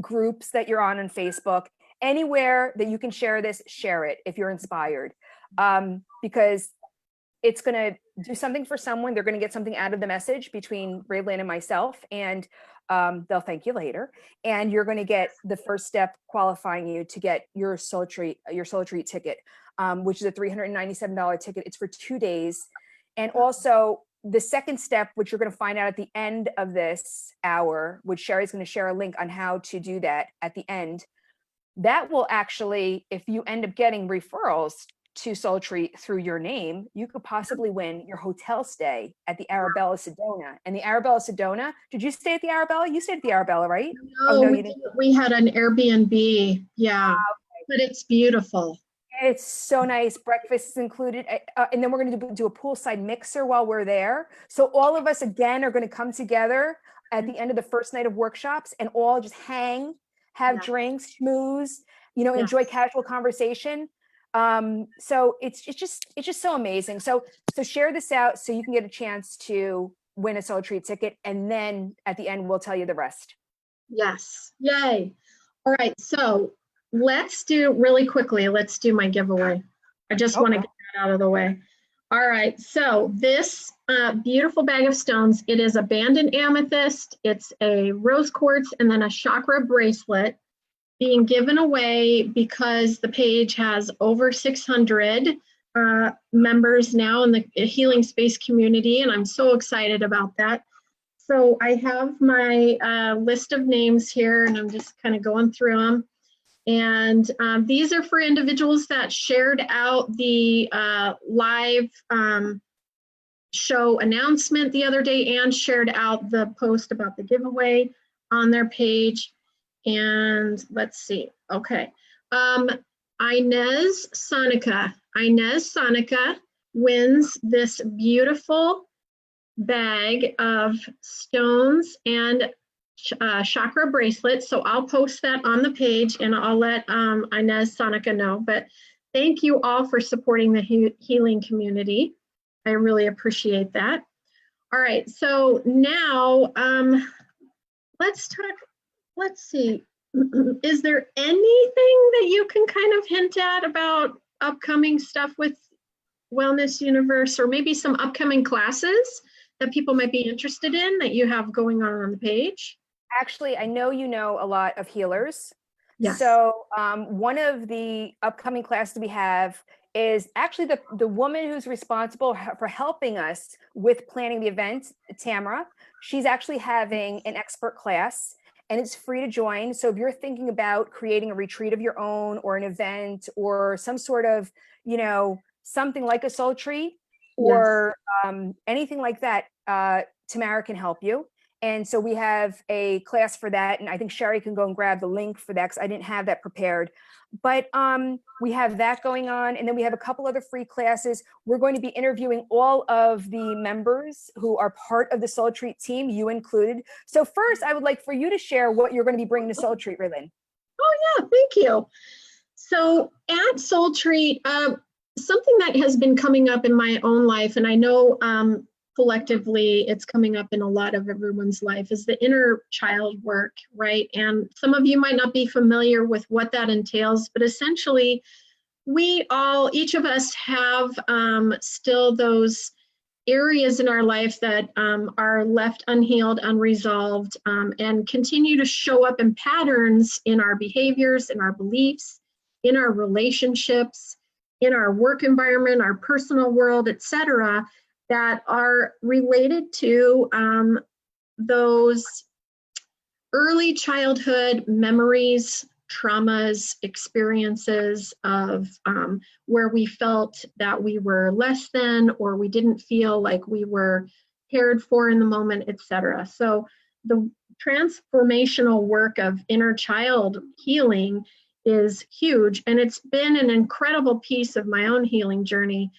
groups that you're on Facebook, anywhere that you can share this, share it if you're inspired, because it's going to do something for someone. They're going to get something out of the message between Raelin and myself, and they'll thank you later. And you're going to get the first step qualifying you to get your Soul Treat ticket, which is a $397 ticket. It's for 2 days. And also, the second step, which you're going to find out at the end of this hour, which Sherry's going to share a link on how to do that at the end, that will actually, if you end up getting referrals to Soul Treat through your name, you could possibly win your hotel stay at the Arabella Sedona. And the Arabella Sedona, did you stay at the Arabella? You stayed at the Arabella, right? No, you didn't. We had an Airbnb. Yeah, okay. But it's beautiful. It's so nice. Breakfast is included. And then we're going to do a poolside mixer while we're there. So all of us, again, are going to come together at the end of the first night of workshops and all just hang, have drinks, schmooze, enjoy casual conversation. So it's just so amazing. So share this out so you can get a chance to win a Soul Treat ticket. And then at the end, we'll tell you the rest. Yes. Yay. All right. So let's do my giveaway. I just want to get that out of the way. All right. So this beautiful bag of stones, it is a banded amethyst. It's a rose quartz and then a chakra bracelet being given away because the page has over 600 members now in the healing space community. And I'm so excited about that. So I have my list of names here and I'm just kind of going through them. And these are for individuals that shared out the live show announcement the other day and shared out the post about the giveaway on their page. And let's see. Okay. Inez Sonica wins this beautiful bag of stones and chakra bracelet. So I'll post that on the page and I'll let Inez Sonica know. But thank you all for supporting the healing community. I really appreciate that. All right, so now let's see. Is there anything that you can kind of hint at about upcoming stuff with Wellness Universe, or maybe some upcoming classes that people might be interested in that you have going on the page? Actually, I know you know a lot of healers. Yes. So one of the upcoming classes we have is actually the woman who's responsible for helping us with planning the event, Tamara. She's actually having an expert class and it's free to join. So if you're thinking about creating a retreat of your own or an event or some sort of, something like a Soul Treat, or anything like that, Tamara can help you. And so we have a class for that. And I think Sherry can go and grab the link for that because I didn't have that prepared. But we have that going on. And then we have a couple other free classes. We're going to be interviewing all of the members who are part of the Soul Treat team, you included. So first, I would like for you to share what you're going to be bringing to Soul Treat, Raelin. Oh, yeah, thank you. So at Soul Treat, something that has been coming up in my own life, and I know collectively it's coming up in a lot of everyone's life, is the inner child work, right? And some of you might not be familiar with what that entails, but essentially each of us have still those areas in our life that are left unhealed, unresolved, and continue to show up in patterns in our behaviors, in our beliefs, in our relationships, in our work environment, our personal world, etc., that are related to those early childhood memories, traumas, experiences of where we felt that we were less than, or we didn't feel like we were cared for in the moment, etc. So the transformational work of inner child healing is huge, and it's been an incredible piece of my own healing journey,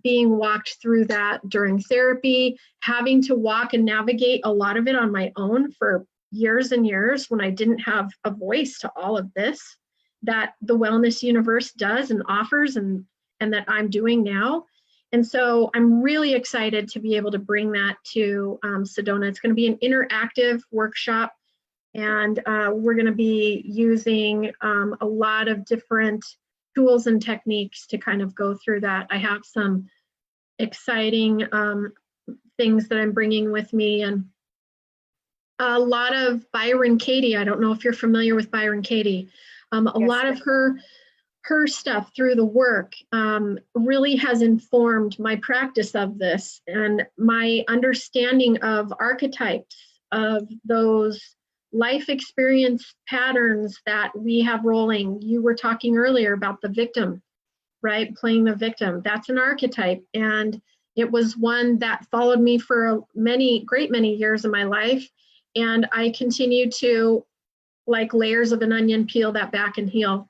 being walked through that during therapy, having to walk and navigate a lot of it on my own for years and years when I didn't have a voice to all of this that the wellness universe does and offers, and that I'm doing now. And so I'm really excited to be able to bring that to Sedona. It's going to be an interactive workshop, and we're going to be using a lot of different tools and techniques to kind of go through that. I have some exciting things that I'm bringing with me, and a lot of Byron Katie. I don't know if you're familiar with Byron Katie. A lot of her stuff through the work really has informed my practice of this and my understanding of archetypes, of those life experience patterns that we have rolling. You were talking earlier about the victim, right? Playing the victim. That's an archetype. And it was one that followed me for many years of my life. And I continue to, like layers of an onion, peel that back and heal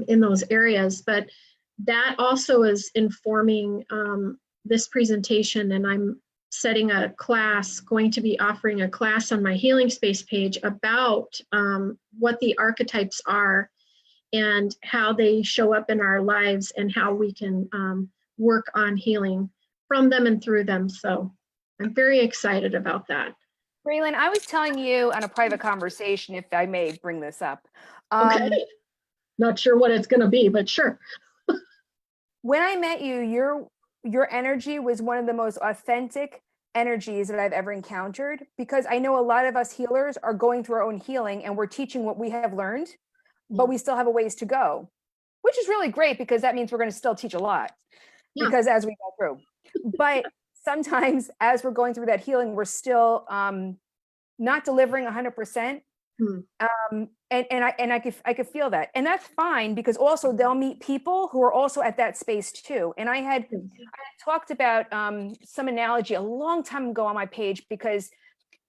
in those areas. But that also is informing this presentation. And I'm setting a class, going to be offering a class on my Healing Space page about what the archetypes are and how they show up in our lives and how we can work on healing from them and through them. So I'm very excited about that. Raelin, I was telling you on a private conversation, if I may bring this up. Okay. Not sure what it's going to be, but sure. When I met you, your energy was one of the most authentic energies that I've ever encountered, because I know a lot of us healers are going through our own healing and we're teaching what we have learned, but we still have a ways to go, which is really great because that means we're going to still teach a lot because as we go through. But sometimes as we're going through that healing, we're still not delivering 100%. And I could feel that, and that's fine, because also they'll meet people who are also at that space too. And I had talked about some analogy a long time ago on my page, because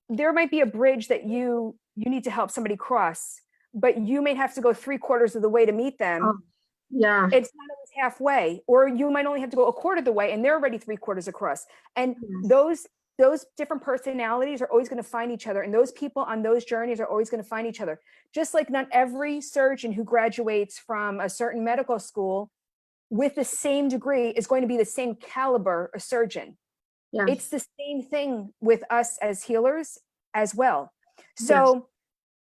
there might be a bridge that you need to help somebody cross, but you may have to go 3/4 of the way to meet them. It's not always halfway, or you might only have to go 1/4 of the way and they're already 3/4 across. And those different personalities are always going to find each other, and those people on those journeys are always going to find each other. Just like not every surgeon who graduates from a certain medical school with the same degree is going to be the same caliber a surgeon. It's the same thing with us as healers as well. So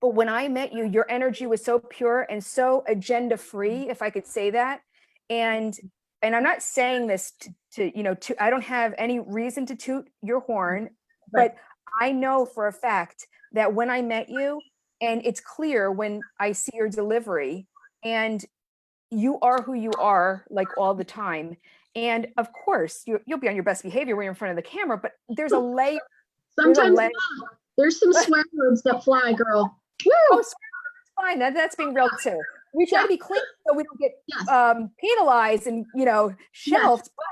but when I met you, your energy was so pure and so agenda free, if I could say that. And I'm not saying this to I don't have any reason to toot your horn, but I know for a fact that when I met you, and it's clear when I see your delivery, and you are who you are, like all the time. And of course, you'll be on your best behavior when you're in front of the camera, but there's a layer. Sometimes there's some swear words that fly, girl. Woo! Oh, fine. That's being real too. We try to be clean so we don't get penalized and shelved. But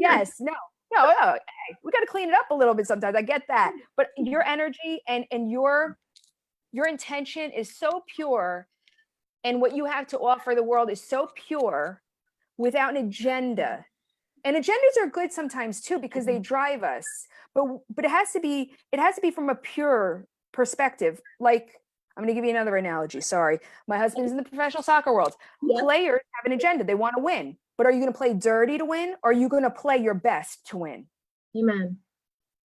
Yes, no. Hey, we got to clean it up a little bit sometimes. I get that, but your energy and your intention is so pure, and what you have to offer the world is so pure, without an agenda. And agendas are good sometimes too because they drive us. But it has to be from a pure perspective. Like, I'm going to give you another analogy. Sorry, my husband's in the professional soccer world. Yeah. Players have an agenda; they want to win. But are you going to play dirty to win, or are you going to play your best to win? Amen.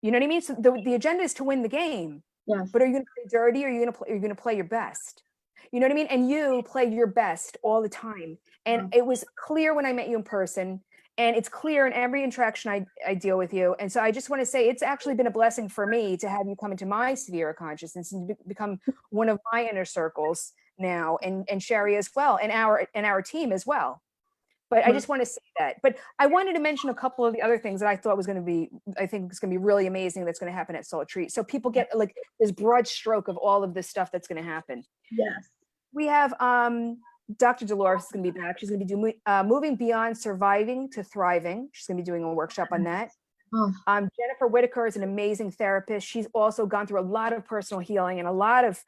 You know what I mean? So the agenda is to win the game. Yes. But are you going to play dirty, or are you going to play your best? You know what I mean? And you play your best all the time. And it was clear when I met you in person, and it's clear in every interaction I deal with you. And so I just want to say it's actually been a blessing for me to have you come into my sphere of consciousness and become one of my inner circles now, and Sherry as well, and our team as well. But I just want to say that. But I wanted to mention a couple of the other things that I thought I think it's going to be really amazing that's going to happen at Soul Treat. So people get like this broad stroke of all of this stuff that's going to happen. Yes. We have Dr. Dolores is going to be back. She's going to be doing moving beyond surviving to thriving. She's going to be doing a workshop on that. Jennifer Whitaker is an amazing therapist. She's also gone through a lot of personal healing and a lot of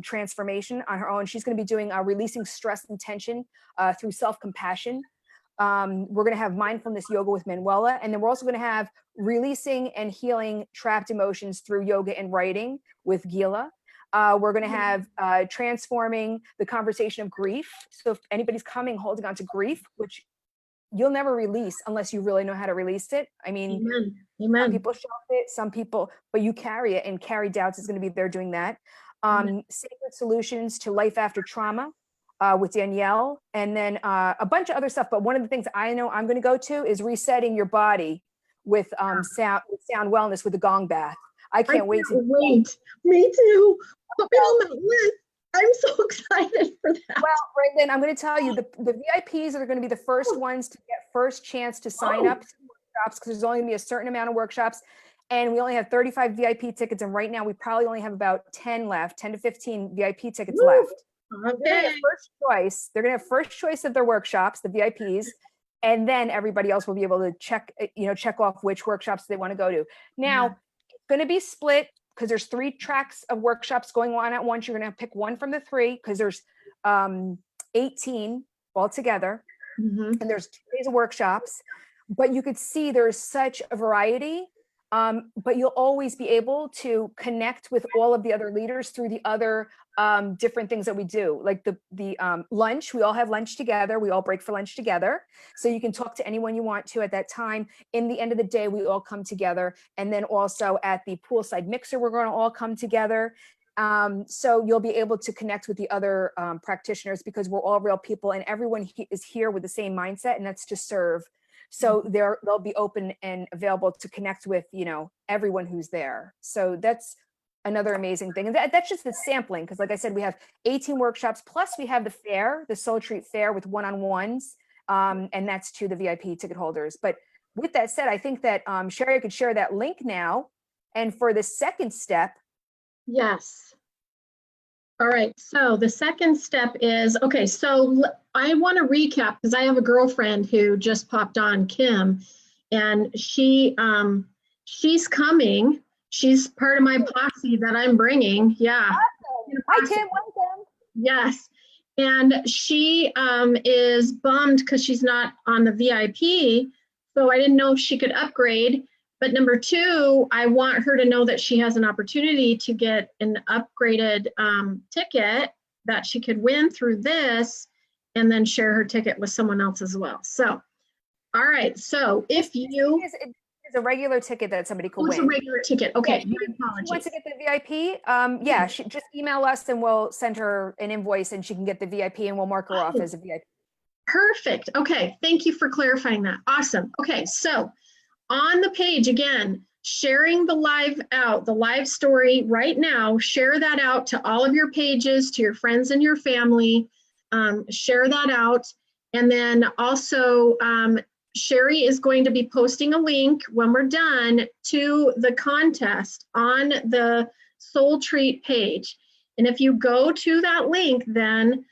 transformation on her own. She's going to be doing releasing stress and tension through self-compassion. We're going to have mindfulness yoga with Manuela, and then we're also going to have releasing and healing trapped emotions through yoga and writing with Gila. We're going to have transforming the conversation of grief. So if anybody's holding on to grief, which you'll never release unless you really know how to release it. I mean, Amen. Some people shelf it, some people, but you carry it, and Carrie Doubts is going to be there doing that. Sacred Solutions to Life After Trauma with Danielle, and then a bunch of other stuff. But one of the things I know I'm going to go to is resetting your body with sound wellness with the gong bath. I can't wait. Me too. Put me on my list. I'm so excited for that. Well, Raelin, I'm going to tell you, the VIPs are going to be the first ones to get first chance to sign up to workshops, because there's only going to be a certain amount of workshops, and we only have 35 VIP tickets, and right now we probably only have about 10 to 15 VIP tickets left. Okay. They're going to have first choice of their workshops, the VIPs, and then everybody else will be able to check off which workshops they want to go to. Now, it's going to be split, because there's 3 tracks of workshops going on at once. You're going to pick one from the 3, because there's 18 altogether, and there's 2 days of workshops. But you could see there's such a variety, but you'll always be able to connect with all of the other leaders through the other different things that we do, like the lunch. We all have lunch together. We all break for lunch together. So you can talk to anyone you want to at that time. In the end of the day, we all come together. And then also at the poolside mixer, we're going to all come together. So you'll be able to connect with the other practitioners, because we're all real people, and everyone is here with the same mindset, and that's to serve. So they'll be open and available to connect with, everyone who's there. So that's another amazing thing. And that's just the sampling, because like I said, we have 18 workshops, plus we have the fair, the Soul Treat Fair with one-on-ones, and that's to the VIP ticket holders. But with that said, I think that Sherry could share that link now. And for the second step. Yes. All right. So the second step is, okay, so I want to recap, because I have a girlfriend who just popped on, Kim, and she's coming. She's part of my posse that I'm bringing. Yeah. Awesome. Hi, Kim. Welcome. Yes. And she is bummed because she's not on the VIP. So I didn't know if she could upgrade. But number 2, I want her to know that she has an opportunity to get an upgraded ticket that she could win through this, and then share her ticket with someone else as well. So, all right. So if you... It's a regular ticket that somebody could win. It's a regular ticket. Okay. Yeah, she wants to get the VIP. She just email us and we'll send her an invoice, and she can get the VIP, and we'll mark her off as a VIP. Perfect. Okay. Thank you for clarifying that. Awesome. Okay. So on the page, again, sharing the live story right now, share that out to all of your pages, to your friends and your family, share that out. And then also, Sherry is going to be posting a link when we're done to the contest on the Soul Treat page. And if you go to that link, then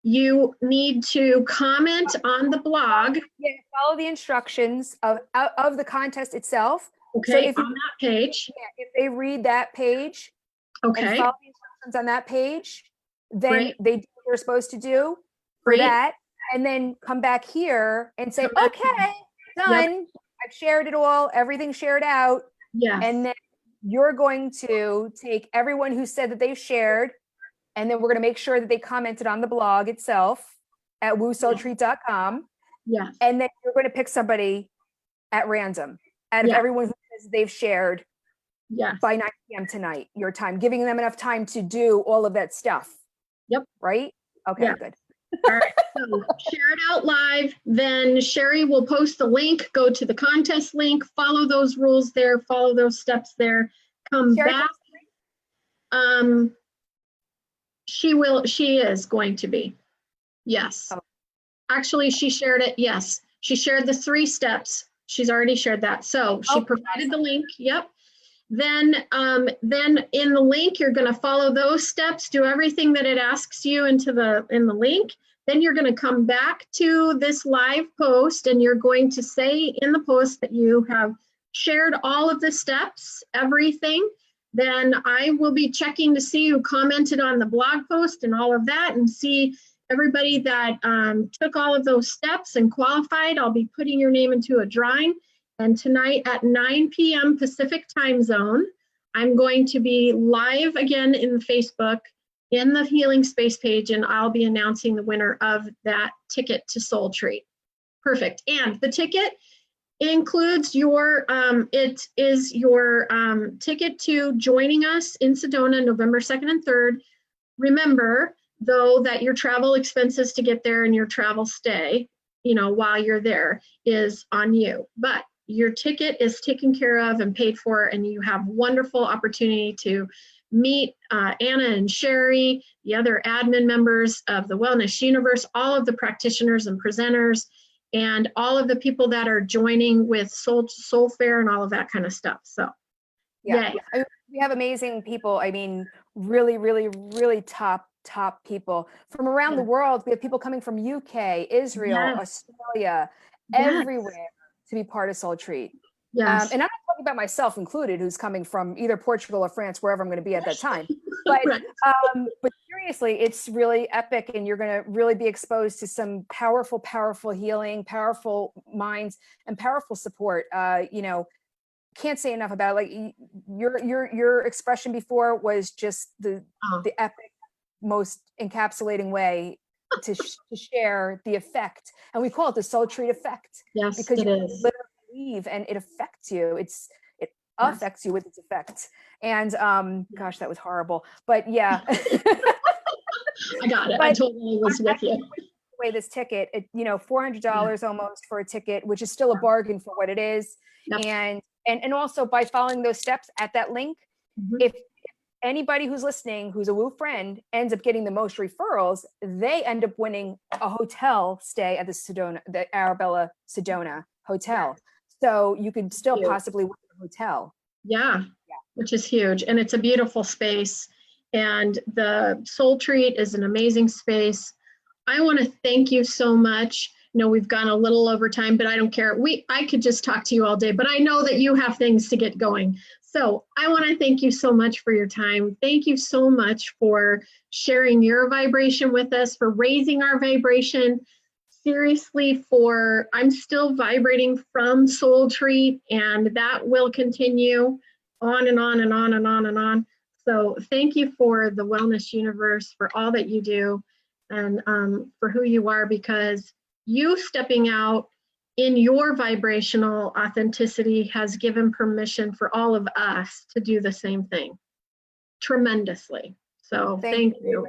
you need to comment on the blog, Yeah, follow the instructions of the contest itself. So okay, if on that page. if they read that page and Okay, follow the instructions on that page, then great, they do what they're supposed to do for great. that, and then come back here and say, Come back. okay, Yep, done. I've shared it all, everything's shared out. yes, And then you're going to take everyone who said that they've shared, and then we're going to make sure that they commented on the blog itself at woosoultreat.com. yes, And then you're going to pick somebody at random out of yeah, everyone who says they've shared yes. by 9 p.m. tonight, your time, giving them enough time to do all of that stuff. Yep. Right? Okay, Yeah. good. All right, so share it out live, then Sherry will post the link, go to the contest link, follow those rules there, follow those steps there, come Sherry, back. She is going to be, yes. Oh. Actually, she shared it, yes. She shared the 3 steps. She's already shared that. So she provided the link, yep. Then in the link, you're going to follow those steps, do everything that it asks you in the link. Then you're going to come back to this live post and you're going to say in the post that you have shared all of the steps, everything. Then I will be checking to see who commented on the blog post and all of that, and see everybody that took all of those steps and qualified. I'll be putting your name into a drawing. And tonight at 9 p.m. Pacific time zone, I'm going to be live again in Facebook in the Healing Space page, and I'll be announcing the winner of that ticket to Soul Treat. Perfect. And the ticket includes your, it is your ticket to joining us in Sedona, November 2nd and 3rd. Remember, though, that your travel expenses to get there and your travel stay, while you're there is on you. But your ticket is taken care of and paid for, and you have wonderful opportunity to meet Anna and Sherry, the other admin members of the Wellness Universe, all of the practitioners and presenters, and all of the people that are joining with Soul Fair and all of that kind of stuff. So, yeah. I mean, we have amazing people. I mean, really, really, really top people from around the world. We have people coming from UK, Israel, Australia, everywhere to be part of Soul Treat. Yes. And I'm not talking about myself included, who's coming from either Portugal or France, wherever I'm going to be at that time. But but seriously, it's really epic, and you're going to really be exposed to some powerful, powerful healing, powerful minds, and powerful support. Can't say enough about it. Like your expression before was just the epic, most encapsulating way to share the effect, and we call it the Soul Treat effect. Yes, because it you is. literally leave and it affects you. It affects you with its effect. And gosh, that was horrible. But yeah. I got it. I totally was with you. Away this ticket, $400 almost for a ticket, which is still a bargain for what it is. Yep. And also by following those steps at that link, if anybody who's listening, who's a Woo friend, ends up getting the most referrals, they end up winning a hotel stay at the Arabella Sedona Hotel. So you could still possibly win a hotel. Yeah, which is huge. And it's a beautiful space. And the Soul Treat is an amazing space. I want to thank you so much. We've gone a little over time, but I don't care. I could just talk to you all day, but I know that you have things to get going. So I want to thank you so much for your time. Thank you so much for sharing your vibration with us, for raising our vibration. Seriously, I'm still vibrating from Soul Treat, and that will continue on and on and on and on and on. So thank you for the Wellness Universe, for all that you do, and for who you are, because you stepping out in your vibrational authenticity has given permission for all of us to do the same thing tremendously. So thank you.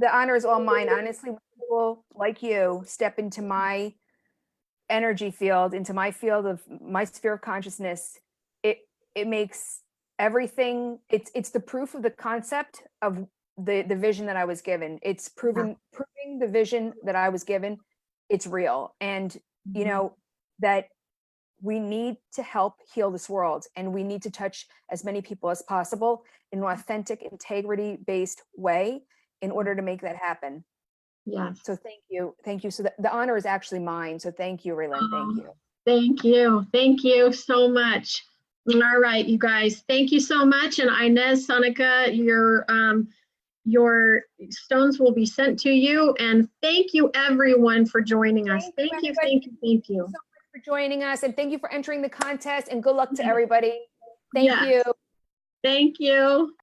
The honor is all mine. Honestly, when people like you step into my energy field, into my field of my sphere of consciousness, it makes everything, it's the proof of the concept of the vision that I was given. It's proving the vision that I was given. It's real. And that we need to help heal this world, and we need to touch as many people as possible in an authentic, integrity-based way in order to make that happen. Yes. So thank you. Thank you. So the honor is actually mine. So thank you, Raelin. Thank you. Thank you. Thank you so much. All right, you guys, thank you so much. And Inez, Sonica, your stones will be sent to you. And thank you everyone for joining us. Thank you, thank you, thank you. So much for joining us, and thank you for entering the contest, and good luck to everybody. Thank Yes. you. Thank you.